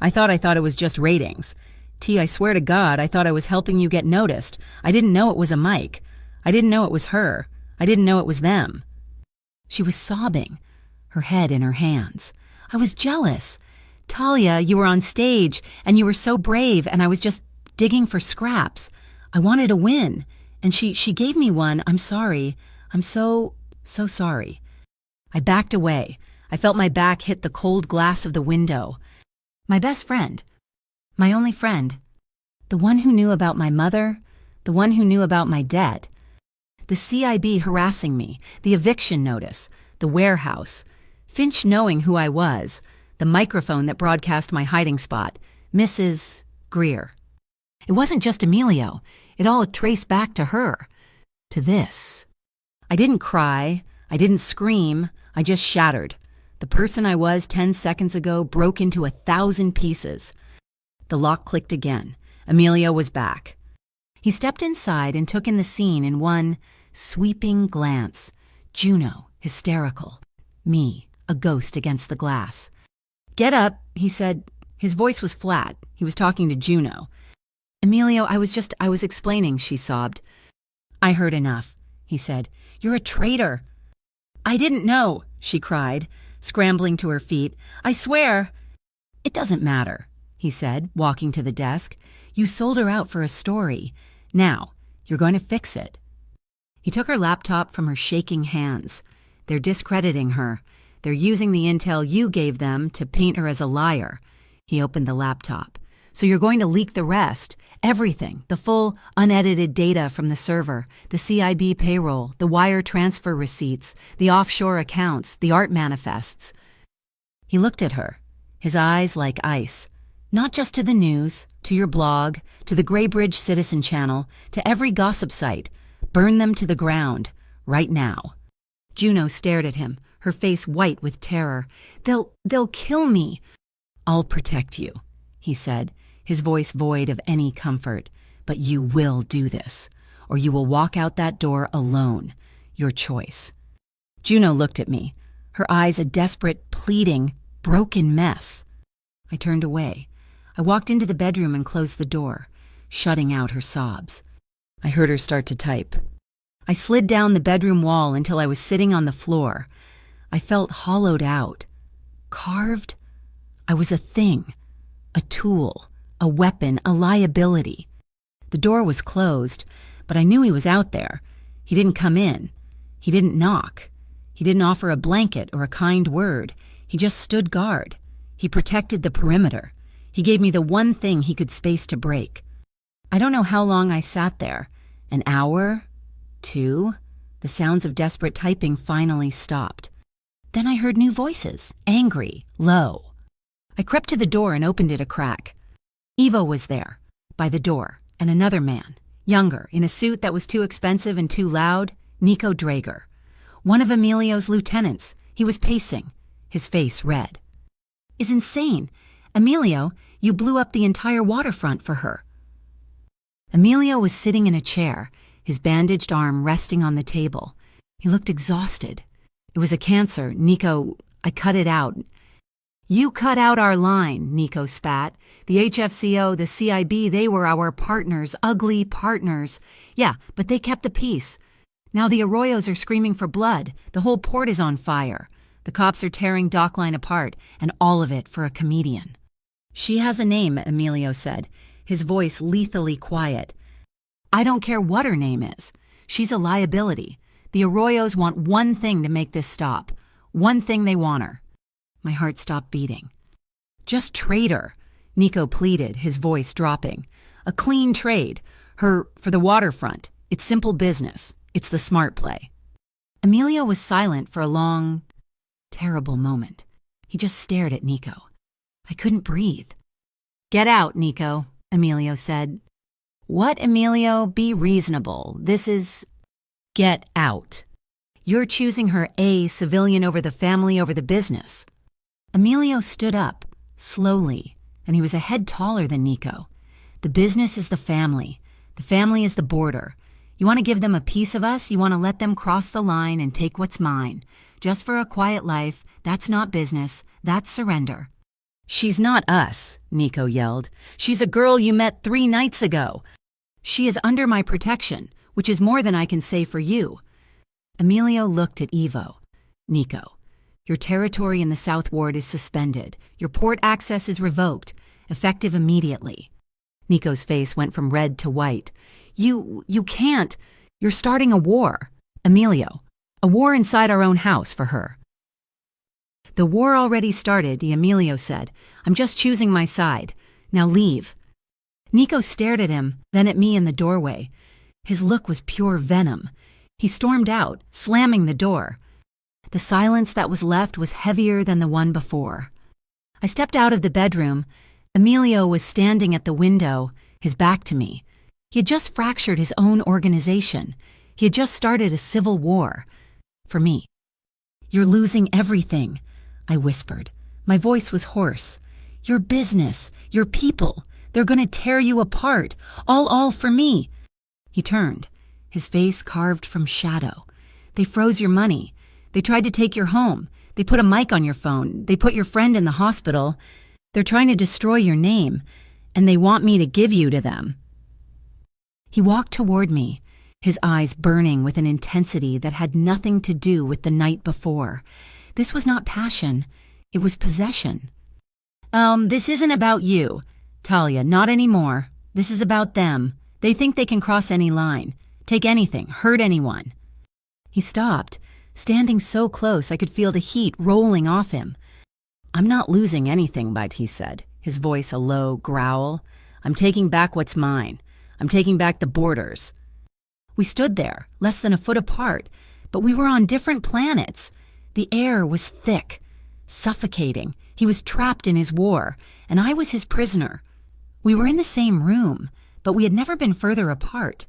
I thought it was just ratings. T, I swear to God, I thought I was helping you get noticed. I didn't know it was a mic. I didn't know it was her. I didn't know it was them. She was sobbing, her head in her hands. I was jealous. Talia, you were on stage, and you were so brave, and I was just digging for scraps. I wanted a win, and she gave me one. I'm sorry. I'm so sorry. I backed away. I felt my back hit the cold glass of the window. My best friend. My only friend. The one who knew about my mother. The one who knew about my debt. The CIB harassing me. The eviction notice. The warehouse. Finch knowing who I was. The microphone that broadcast my hiding spot. Mrs. Greer. It wasn't just Emilio. It all traced back to her. To this. I didn't cry. I didn't scream. I just shattered. The person I was 10 seconds ago broke into 1,000 pieces. The lock clicked again. Emilio was back. He stepped inside and took in the scene in one sweeping glance. Juno, hysterical. Me, a ghost against the glass. Get up, he said. His voice was flat. He was talking to Juno. Emilio, I was explaining, she sobbed. I heard enough, he said. You're a traitor. I didn't know, she cried, scrambling to her feet. I swear. It doesn't matter, he said, walking to the desk. You sold her out for a story. Now, you're going to fix it. He took her laptop from her shaking hands. They're discrediting her. They're using the intel you gave them to paint her as a liar. He opened the laptop. So you're going to leak the rest, everything, the full, unedited data from the server, the CIB payroll, the wire transfer receipts, the offshore accounts, the art manifests. He looked at her, his eyes like ice. Not just to the news, to your blog, to the Graybridge Citizen Channel, to every gossip site. Burn them to the ground, right now. Juno stared at him, her face white with terror. They'll kill me. I'll protect you, he said, his voice void of any comfort. But you will do this, or you will walk out that door alone. Your choice. Juno looked at me, her eyes a desperate, pleading, broken mess. I turned away. I walked into the bedroom and closed the door, shutting out her sobs. I heard her start to type. I slid down the bedroom wall until I was sitting on the floor. I felt hollowed out. Carved? I was a thing, a tool, a weapon, a liability. The door was closed, but I knew he was out there. He didn't come in. He didn't knock. He didn't offer a blanket or a kind word. He just stood guard. He protected the perimeter. He gave me the one thing he could space to break. I don't know how long I sat there. An hour? 2? The sounds of desperate typing finally stopped. Then I heard new voices, angry, low. I crept to the door and opened it a crack. Evo was there, by the door, and another man, younger, in a suit that was too expensive and too loud, Nico Drager. One of Emilio's lieutenants. He was pacing, his face red. Is insane. Emilio, you blew up the entire waterfront for her. Emilio was sitting in a chair, his bandaged arm resting on the table. He looked exhausted. It was a cancer, Nico. I cut it out. You cut out our line, Nico spat. The HFCO, the CIB, they were our partners, ugly partners. Yeah, but they kept the peace. Now the Arroyos are screaming for blood. The whole port is on fire. The cops are tearing Dockline apart, and all of it for a comedian. She has a name, Emilio said, his voice lethally quiet. I don't care what her name is. She's a liability. The Arroyos want one thing to make this stop. One thing they want her. My heart stopped beating. Just trade her, Nico pleaded, his voice dropping. A clean trade. Her for the waterfront. It's simple business. It's the smart play. Emilio was silent for a long, terrible moment. He just stared at Nico. I couldn't breathe. Get out, Nico, Emilio said. What, Emilio? Be reasonable. This is... Get out. You're choosing her A, civilian over the family over the business. Emilio stood up, slowly, and he was a head taller than Nico. The business is the family. The family is the border. You want to give them a piece of us, you want to let them cross the line and take what's mine. Just for a quiet life, that's not business, that's surrender. She's not us, Nico yelled. She's a girl you met 3 nights ago. She is under my protection, which is more than I can say for you. Emilio looked at Ivo. Nico, your territory in the South Ward is suspended. Your port access is revoked, effective immediately. Nico's face went from red to white. You can't. You're starting a war. Emilio, a war inside our own house for her. The war already started, Emilio said. I'm just choosing my side. Now leave. Nico stared at him, then at me in the doorway. His look was pure venom. He stormed out, slamming the door. The silence that was left was heavier than the one before. I stepped out of the bedroom. Emilio was standing at the window, his back to me. He had just fractured his own organization. He had just started a civil war. For me. You're losing everything, I whispered. My voice was hoarse. Your business, your people, they're going to tear you apart. All for me. He turned, his face carved from shadow. They froze your money. They tried to take your home. They put a mic on your phone. They put your friend in the hospital. They're trying to destroy your name, and they want me to give you to them. He walked toward me, his eyes burning with an intensity that had nothing to do with the night before. This was not passion, it was possession. This isn't about you, Talia, not anymore. This is about them. They think they can cross any line, take anything, hurt anyone. He stopped, standing so close I could feel the heat rolling off him. I'm not losing anything, Bite, he said, his voice a low growl. I'm taking back what's mine. I'm taking back the borders. We stood there, less than a foot apart, but we were on different planets. The air was thick, suffocating. He was trapped in his war, and I was his prisoner. We were in the same room, but we had never been further apart.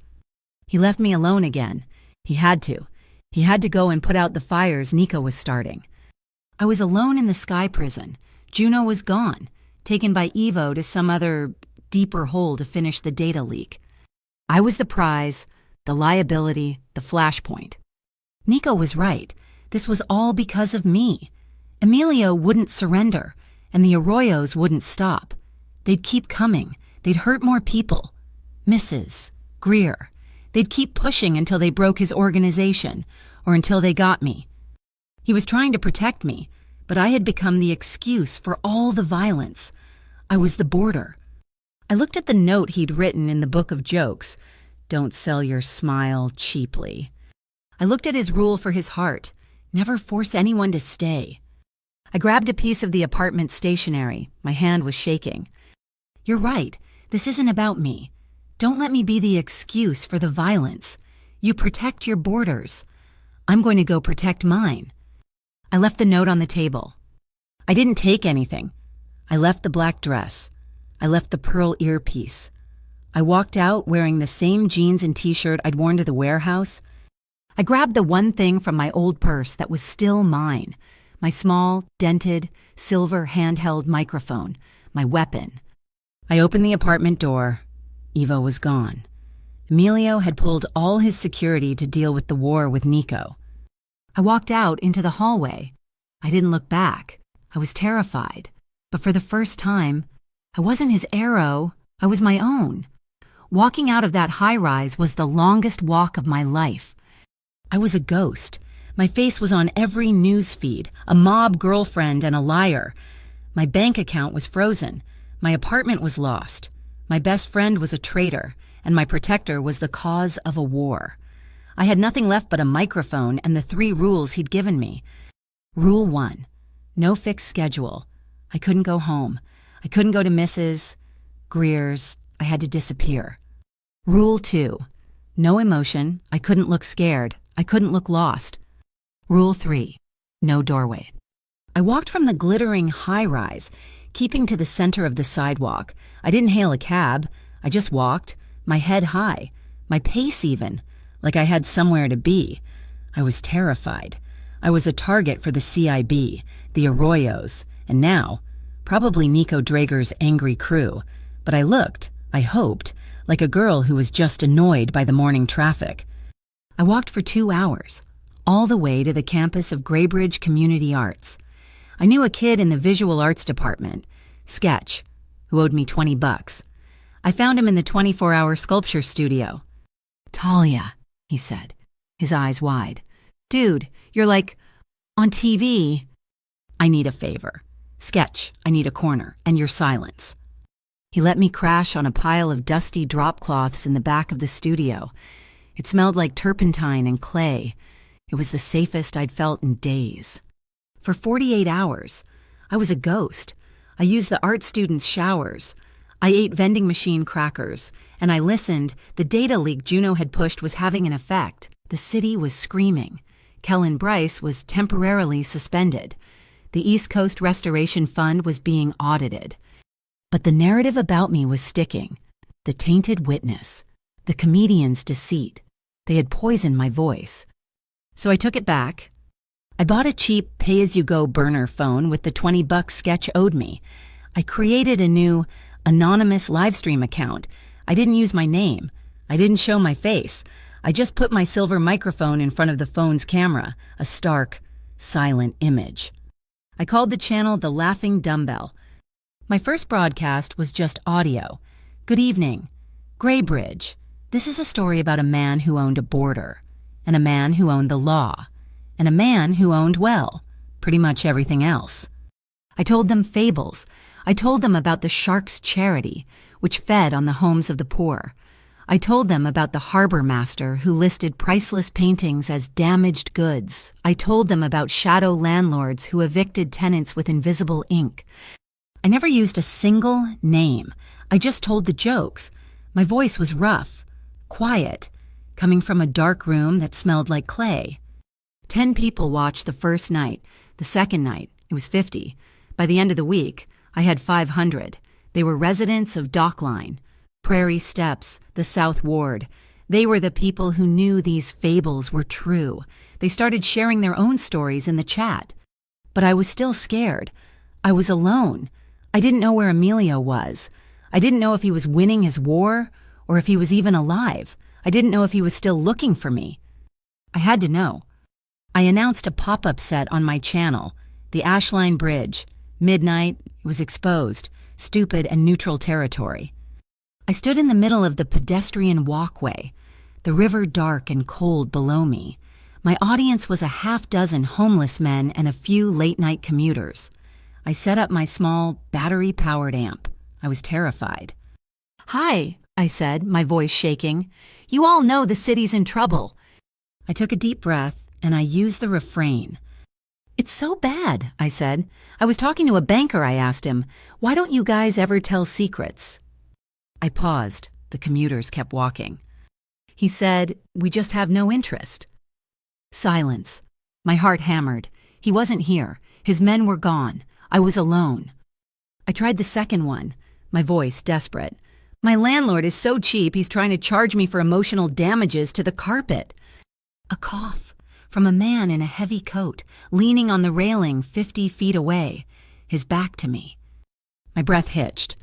He left me alone again. He had to. He had to go and put out the fires Nico was starting. I was alone in the sky prison. Juno was gone, taken by Evo to some other deeper hole to finish the data leak. I was the prize, the liability, the flashpoint. Nico was right. This was all because of me. Emilio wouldn't surrender, and the Arroyos wouldn't stop. They'd keep coming. They'd hurt more people. Mrs. Greer. They'd keep pushing until they broke his organization, or until they got me. He was trying to protect me, but I had become the excuse for all the violence. I was the border. I looked at the note he'd written in the book of jokes. Don't sell your smile cheaply. I looked at his rule for his heart. Never force anyone to stay. I grabbed a piece of the apartment stationery. My hand was shaking. You're right. This isn't about me. Don't let me be the excuse for the violence. You protect your borders. I'm going to go protect mine. I left the note on the table. I didn't take anything. I left the black dress. I left the pearl earpiece. I walked out wearing the same jeans and t-shirt I'd worn to the warehouse. I grabbed the one thing from my old purse that was still mine, my small, dented, silver handheld microphone, my weapon. I opened the apartment door. Evo was gone. Emilio had pulled all his security to deal with the war with Nico. I walked out into the hallway. I didn't look back. I was terrified. But for the first time, I wasn't his arrow. I was my own. Walking out of that high-rise was the longest walk of my life. I was a ghost. My face was on every news feed, a mob girlfriend and a liar. My bank account was frozen. My apartment was lost. My best friend was a traitor, and my protector was the cause of a war. I had nothing left but a microphone and the 3 rules he'd given me. Rule 1, no fixed schedule. I couldn't go home. I couldn't go to Mrs. Greer's. I had to disappear. Rule 2, no emotion. I couldn't look scared. I couldn't look lost. Rule 3, no doorway. I walked from the glittering high-rise, keeping to the center of the sidewalk. I didn't hail a cab. I just walked, my head high, my pace even. like I had somewhere to be. I was terrified. I was a target for the CIB, the Arroyos, and now, probably Nico Drager's angry crew. But I looked, I hoped, like a girl who was just annoyed by the morning traffic. I walked for 2 hours, all the way to the campus of Graybridge Community Arts. I knew a kid in the visual arts department, Sketch, who owed me $20. I found him in the 24-hour sculpture studio. "Talia," he said, his eyes wide. "Dude, you're like, on TV." "I need a favor. Sketch, I need a corner, and your silence." He let me crash on a pile of dusty drop cloths in the back of the studio. It smelled like turpentine and clay. It was the safest I'd felt in days. For 48 hours, I was a ghost. I used the art students' showers. I ate vending machine crackers, and I listened. The data leak Juno had pushed was having an effect. The city was screaming. Kellen Bryce was temporarily suspended. The East Coast Restoration Fund was being audited. But the narrative about me was sticking. The tainted witness. The comedian's deceit. They had poisoned my voice. So I took it back. I bought a cheap pay-as-you-go burner phone with the $20 Sketch owed me. I created a new, anonymous livestream account. I didn't use my name. I didn't show my face. I just put my silver microphone in front of the phone's camera, a stark, silent image. I called the channel The Laughing Dumbbell. My first broadcast was just audio. "Good evening. Graybridge. This is a story about a man who owned a border, and a man who owned the law, and a man who owned, well, pretty much everything else." I told them fables. I told them about the Sharks' Charity, which fed on the homes of the poor. I told them about the harbor master who listed priceless paintings as damaged goods. I told them about shadow landlords who evicted tenants with invisible ink. I never used a single name. I just told the jokes. My voice was rough, quiet, coming from a dark room that smelled like clay. 10 people watched the first night. The second night, it was 50. By the end of the week, I had 500. They were residents of Dockline, Prairie Steps, the South Ward. They were the people who knew these fables were true. They started sharing their own stories in the chat. But I was still scared. I was alone. I didn't know where Emilio was. I didn't know if he was winning his war or if he was even alive. I didn't know if he was still looking for me. I had to know. I announced a pop-up set on my channel, the Ashline Bridge. Midnight, it was exposed, stupid and neutral territory. I stood in the middle of the pedestrian walkway, the river dark and cold below me. My audience was a half-dozen homeless men and a few late-night commuters. I set up my small, battery-powered amp. I was terrified. "Hi," I said, my voice shaking. "You all know the city's in trouble." I took a deep breath, and I used the refrain. "It's so bad," I said. "I was talking to a banker. I asked him, why don't you guys ever tell secrets?" I paused. The commuters kept walking. He said, "We just have no interest." Silence. My heart hammered. He wasn't here. His men were gone. I was alone. I tried the second one, my voice desperate. "My landlord is so cheap he's trying to charge me for emotional damages to the carpet." A cough from a man in a heavy coat, leaning on the railing 50 feet away, his back to me. My breath hitched.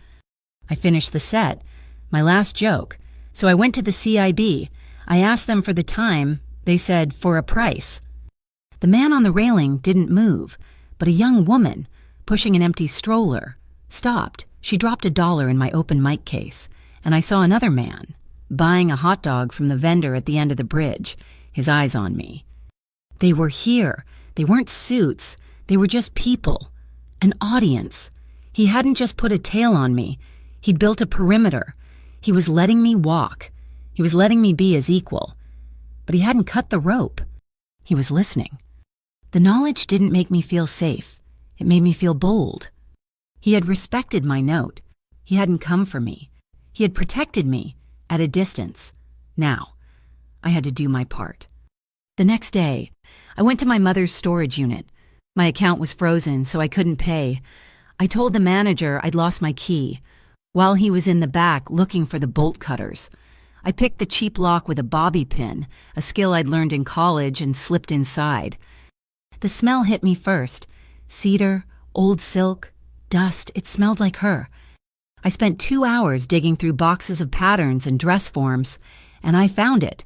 I finished the set, my last joke, so I went to the CIB. I asked them for the time. They said, for a price. The man on the railing didn't move, but a young woman, pushing an empty stroller, stopped. She dropped $1 in my open mic case, and I saw another man, buying a hot dog from the vendor at the end of the bridge, his eyes on me. They were here. They weren't suits. They were just people. An audience. He hadn't just put a tail on me. He'd built a perimeter. He was letting me walk. He was letting me be his equal. But he hadn't cut the rope. He was listening. The knowledge didn't make me feel safe. It made me feel bold. He had respected my note. He hadn't come for me. He had protected me at a distance. Now, I had to do my part. The next day, I went to my mother's storage unit. My account was frozen, so I couldn't pay. I told the manager I'd lost my key, while he was in the back looking for the bolt cutters. I picked the cheap lock with a bobby pin, a skill I'd learned in college, and slipped inside. The smell hit me first. Cedar, old silk, dust. It smelled like her. I spent 2 hours digging through boxes of patterns and dress forms, and I found it.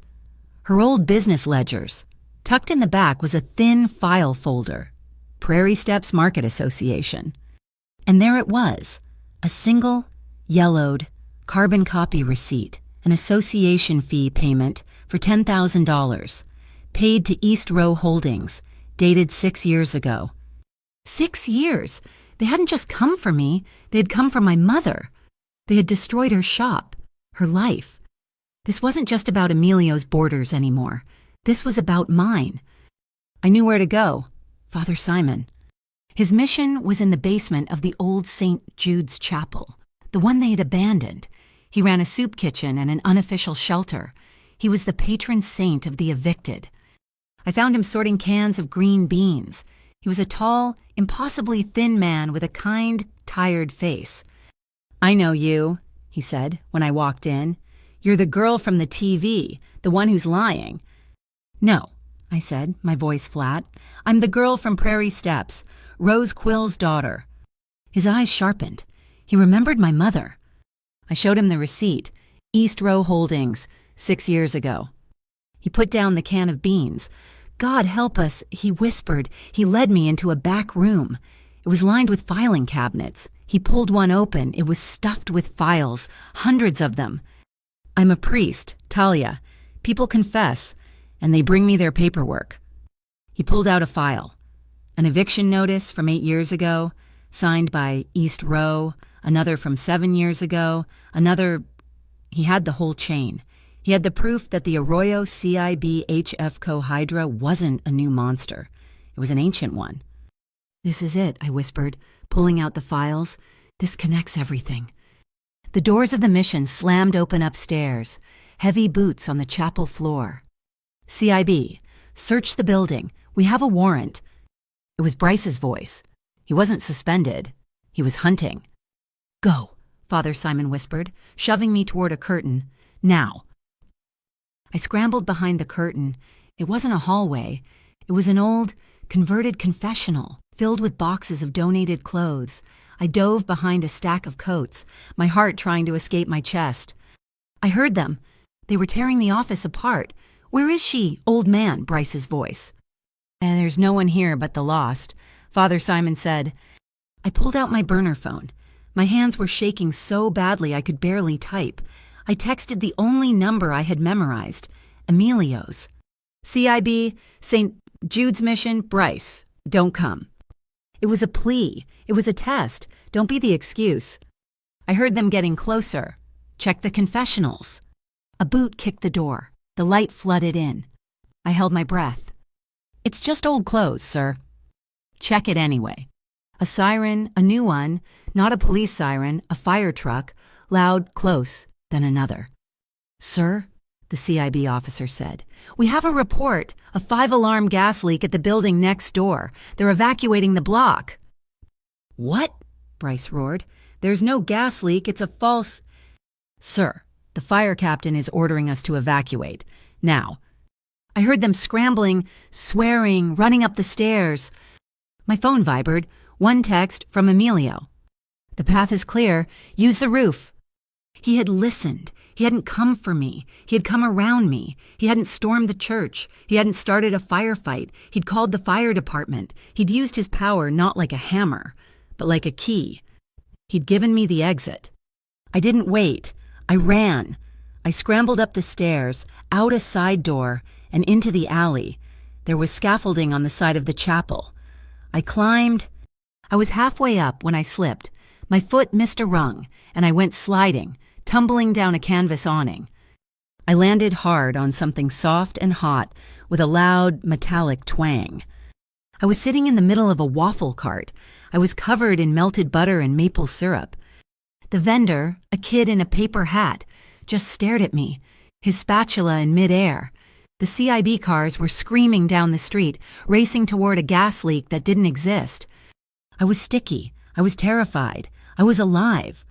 Her old business ledgers. Tucked in the back was a thin file folder. Prairie Steps Market Association. And there it was, a single, yellowed, carbon copy receipt, an association fee payment for $10,000, paid to East Row Holdings, dated 6 years ago. 6 years! They hadn't just come for me, they had come for my mother. They had destroyed her shop, her life. This wasn't just about Emilio's borders anymore. This was about mine. I knew where to go. Father Simon. His mission was in the basement of the old St. Jude's Chapel, the one they had abandoned. He ran a soup kitchen and an unofficial shelter. He was the patron saint of the evicted. I found him sorting cans of green beans. He was a tall, impossibly thin man with a kind, tired face. "I know you," he said when I walked in. "You're the girl from the TV, the one who's lying." "No," I said, my voice flat. "I'm the girl from Prairie Steps, Rose Quill's daughter." His eyes sharpened. He remembered my mother. I showed him the receipt, East Row Holdings, 6 years ago. He put down the can of beans. "God help us," he whispered. He led me into a back room. It was lined with filing cabinets. He pulled one open. It was stuffed with files, hundreds of them. "I'm a priest, Talia. People confess, and they bring me their paperwork." He pulled out a file. An eviction notice from 8 years ago, signed by East Row, another from 7 years ago, another... He had the whole chain. He had the proof that the Arroyo CIB HFCO Hydra wasn't a new monster. It was an ancient one. "This is it," I whispered, pulling out the files. "This connects everything." The doors of the mission slammed open upstairs, heavy boots on the chapel floor. "CIB, search the building. We have a warrant." It was Bryce's voice. He wasn't suspended. He was hunting. "Go," Father Simon whispered, shoving me toward a curtain. "Now." I scrambled behind the curtain. It wasn't a hallway. It was an old, converted confessional, filled with boxes of donated clothes. I dove behind a stack of coats, my heart trying to escape my chest. I heard them. They were tearing the office apart. "Where is she, old man?" Bryce's voice. "There's no one here but the lost," Father Simon said. I pulled out my burner phone. My hands were shaking so badly I could barely type. I texted the only number I had memorized, Emilio's. "CIB, St. Jude's Mission, Bryce. Don't come." It was a plea. It was a test. Don't be the excuse. I heard them getting closer. Check the confessionals. A boot kicked the door. The light flooded in. I held my breath. "It's just old clothes, sir." "Check it anyway." A siren, a new one, not a police siren, a fire truck, loud, close, then another. "Sir," the CIB officer said, "we have a report, a 5-alarm gas leak at the building next door. They're evacuating the block." "What?" Bryce roared. "There's no gas leak. It's a false—" "Sir, the fire captain is ordering us to evacuate. Now." I heard them scrambling, swearing, running up the stairs. My phone vibrated. One text from Emilio. "The path is clear. Use the roof." He had listened. He hadn't come for me. He had come around me. He hadn't stormed the church. He hadn't started a firefight. He'd called the fire department. He'd used his power not like a hammer, but like a key. He'd given me the exit. I didn't wait. I ran. I scrambled up the stairs, out a side door, and into the alley. There was scaffolding on the side of the chapel. I climbed. I was halfway up when I slipped. My foot missed a rung, and I went sliding, tumbling down a canvas awning. I landed hard on something soft and hot with a loud, metallic twang. I was sitting in the middle of a waffle cart. I was covered in melted butter and maple syrup. The vendor, a kid in a paper hat, just stared at me, his spatula in midair. The CIB cars were screaming down the street, racing toward a gas leak that didn't exist. I was sticky. I was terrified. I was alive.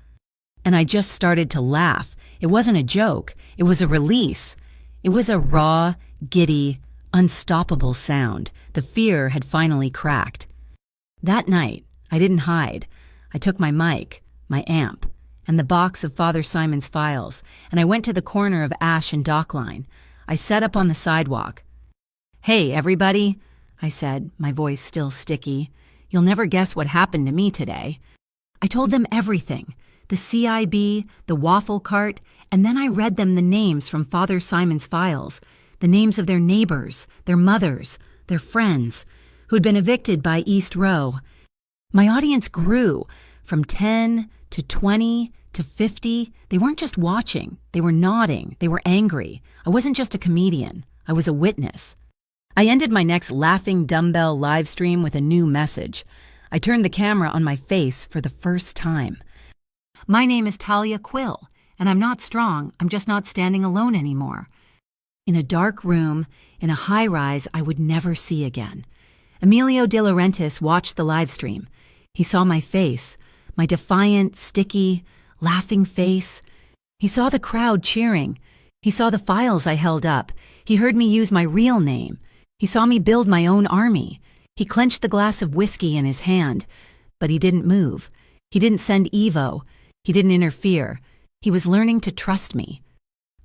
And I just started to laugh, It wasn't a joke. It was a release. It was a raw, giddy, unstoppable sound. The fear had finally cracked. That night, I didn't hide. I took my mic, my amp, and the box of Father Simon's files, and I went to the corner of Ash and Dockline. I sat up on the sidewalk. "Hey, everybody," I said, my voice still sticky. "You'll never guess what happened to me today." I told them everything, the CIB, the waffle cart, and then I read them the names from Father Simon's files, the names of their neighbors, their mothers, their friends, who'd been evicted by East Row. My audience grew from 10 to 20 to 50. They weren't just watching. They were nodding. They were angry. I wasn't just a comedian. I was a witness. I ended my next laughing dumbbell live stream with a new message. I turned the camera on my face for the first time. "My name is Talia Quill, and I'm not strong. I'm just not standing alone anymore." In a dark room, in a high-rise I would never see again. Emilio De Laurentiis watched the live stream. He saw my face, my defiant, sticky, laughing face. He saw the crowd cheering. He saw the files I held up. He heard me use my real name. He saw me build my own army. He clenched the glass of whiskey in his hand, but he didn't move. He didn't send Evo. He didn't interfere. He was learning to trust me.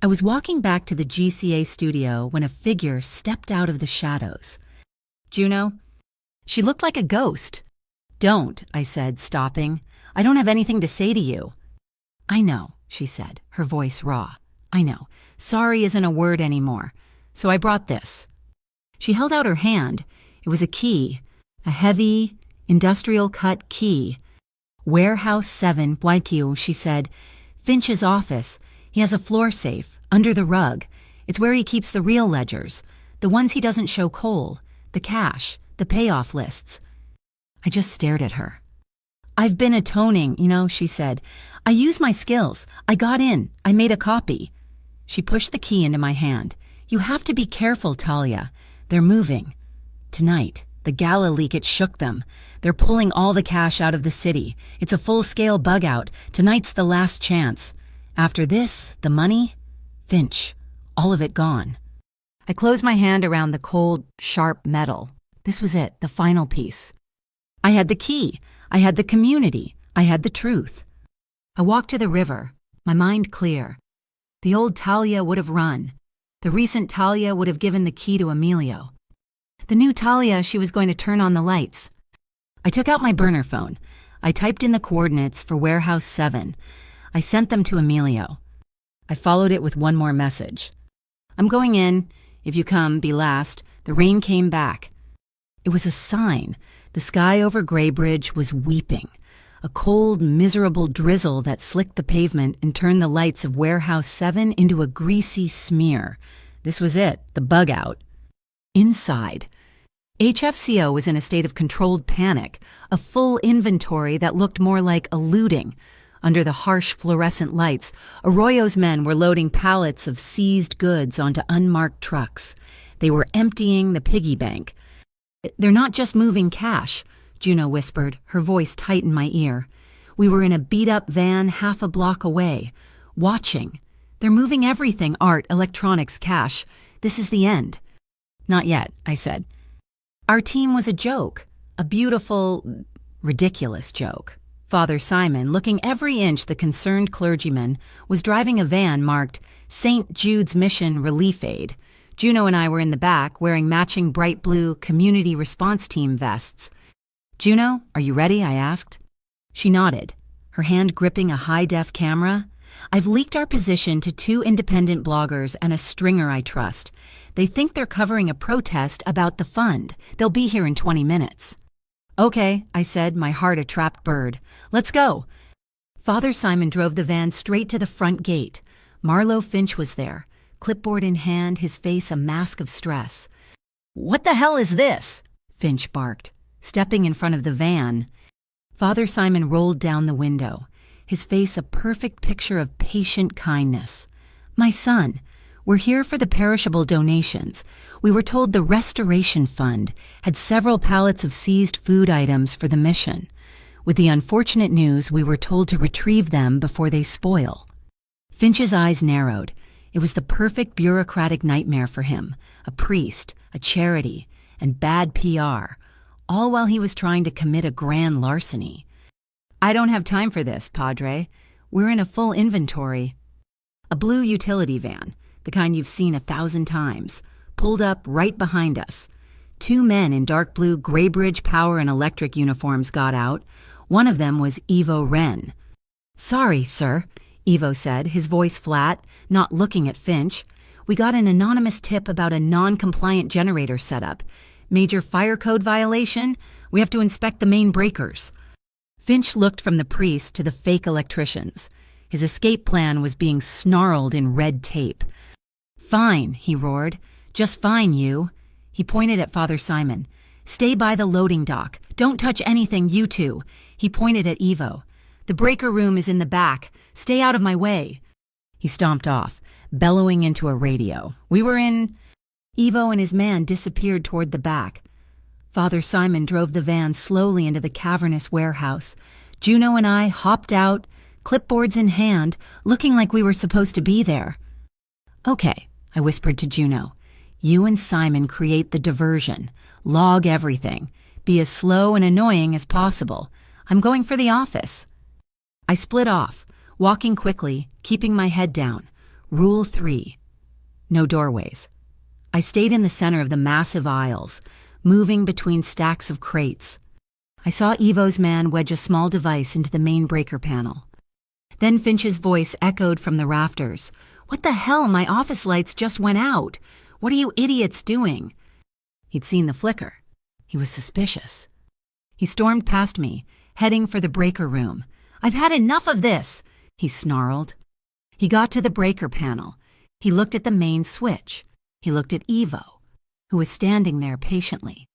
I was walking back to the GCA studio when a figure stepped out of the shadows. "Juno?" She looked like a ghost. "Don't," I said, stopping. "I don't have anything to say to you." "I know," she said, her voice raw. "I know. Sorry isn't a word anymore. So I brought this." She held out her hand. It was a key, a heavy, industrial-cut key. "Warehouse 7, Waikio," she said. "Finch's office. He has a floor safe, under the rug. It's where he keeps the real ledgers, the ones he doesn't show Cole, the cash, the payoff lists." I just stared at her. "I've been atoning, she said. "I use my skills. I got in. I made a copy." She pushed the key into my hand. "You have to be careful, Talia. They're moving. Tonight, the gala leak, it shook them. They're pulling all the cash out of the city. It's a full-scale bug-out. Tonight's the last chance. After this, the money? Finch. All of it gone." I closed my hand around the cold, sharp metal. This was it, the final piece. I had the key. I had the community. I had the truth. I walked to the river, my mind clear. The old Talia would have run. The recent Talia would have given the key to Emilio. The new Talia, she was going to turn on the lights. I took out my burner phone. I typed in the coordinates for Warehouse 7. I sent them to Emilio. I followed it with one more message. "I'm going in. If you come, be last." The rain came back. It was a sign. The sky over Graybridge was weeping. A cold, miserable drizzle that slicked the pavement and turned the lights of Warehouse 7 into a greasy smear. This was it, the bug out. Inside, HFCO was in a state of controlled panic, a full inventory that looked more like a looting. Under the harsh fluorescent lights, Arroyo's men were loading pallets of seized goods onto unmarked trucks. They were emptying the piggy bank. "They're not just moving cash," Juno whispered, her voice tight in my ear. We were in a beat-up van half a block away, watching. "They're moving everything, art, electronics, cash. This is the end." "Not yet," I said. Our team was a joke, a beautiful, ridiculous joke. Father Simon, looking every inch the concerned clergyman, was driving a van marked St. Jude's Mission Relief Aid. Juno and I were in the back, wearing matching bright blue Community Response Team vests. "Juno, are you ready?" I asked. She nodded, her hand gripping a high-def camera. "I've leaked our position to 2 independent bloggers and a stringer I trust. They think they're covering a protest about the fund. They'll be here in 20 minutes. "Okay," I said, my heart a trapped bird. "Let's go." Father Simon drove the van straight to the front gate. Marlowe Finch was there, clipboard in hand, his face a mask of stress. "What the hell is this?" Finch barked, stepping in front of the van. Father Simon rolled down the window, his face a perfect picture of patient kindness. "My son, we're here for the perishable donations. We were told the Restoration Fund had several pallets of seized food items for the mission. With the unfortunate news, we were told to retrieve them before they spoil." Finch's eyes narrowed. It was the perfect bureaucratic nightmare for him. A priest, a charity, and bad PR, all while he was trying to commit a grand larceny. "I don't have time for this, Padre. We're in a full inventory." A blue utility van, the kind you've seen 1,000 times, pulled up right behind us. 2 men in dark blue Graybridge Power and Electric uniforms got out. One of them was Ivo Wren. "Sorry, sir," Ivo said, his voice flat, not looking at Finch. "We got an anonymous tip about a non-compliant generator setup. Major fire code violation. We have to inspect the main breakers." Finch looked from the priest to the fake electricians. His escape plan was being snarled in red tape. "Fine," he roared. "Just fine, you." He pointed at Father Simon. "Stay by the loading dock. Don't touch anything, you two." He pointed at Ivo. "The breaker room is in the back. Stay out of my way." He stomped off, bellowing into a radio. We were in... Ivo and his man disappeared toward the back. Father Simon drove the van slowly into the cavernous warehouse. Juno and I hopped out, clipboards in hand, looking like we were supposed to be there. "Okay," I whispered to Juno. "You and Simon create the diversion. Log everything. Be as slow and annoying as possible. I'm going for the office." I split off, walking quickly, keeping my head down. Rule 3. No doorways. I stayed in the center of the massive aisles, moving between stacks of crates. I saw Ivo's man wedge a small device into the main breaker panel. Then Finch's voice echoed from the rafters. "What the hell? My office lights just went out. What are you idiots doing?" He'd seen the flicker. He was suspicious. He stormed past me, heading for the breaker room. "I've had enough of this," he snarled. He got to the breaker panel. He looked at the main switch. He looked at Ivo, who was standing there patiently.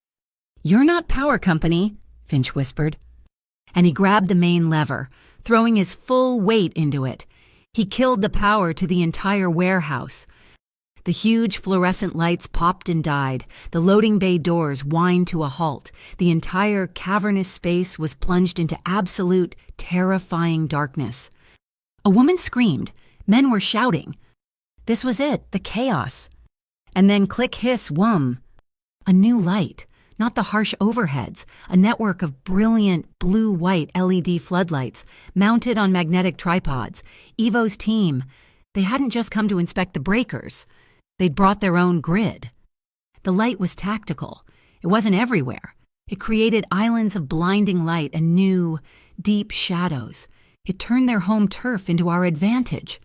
"You're not power company," Finch whispered. And he grabbed the main lever, throwing his full weight into it. He killed the power to the entire warehouse. The huge fluorescent lights popped and died. The loading bay doors whined to a halt. The entire cavernous space was plunged into absolute, terrifying darkness. A woman screamed. Men were shouting. This was it, the chaos. And then click, hiss, whum. A new light, not the harsh overheads, a network of brilliant blue-white LED floodlights mounted on magnetic tripods. Ivo's team, they hadn't just come to inspect the breakers. They'd brought their own grid. The light was tactical. It wasn't everywhere. It created islands of blinding light and new, deep shadows. It turned their home turf into our advantage.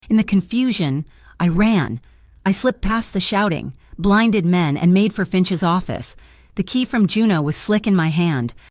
In the confusion, I ran. I slipped past the shouting, blinded men, and made for Finch's office. The key from Juno was slick in my hand.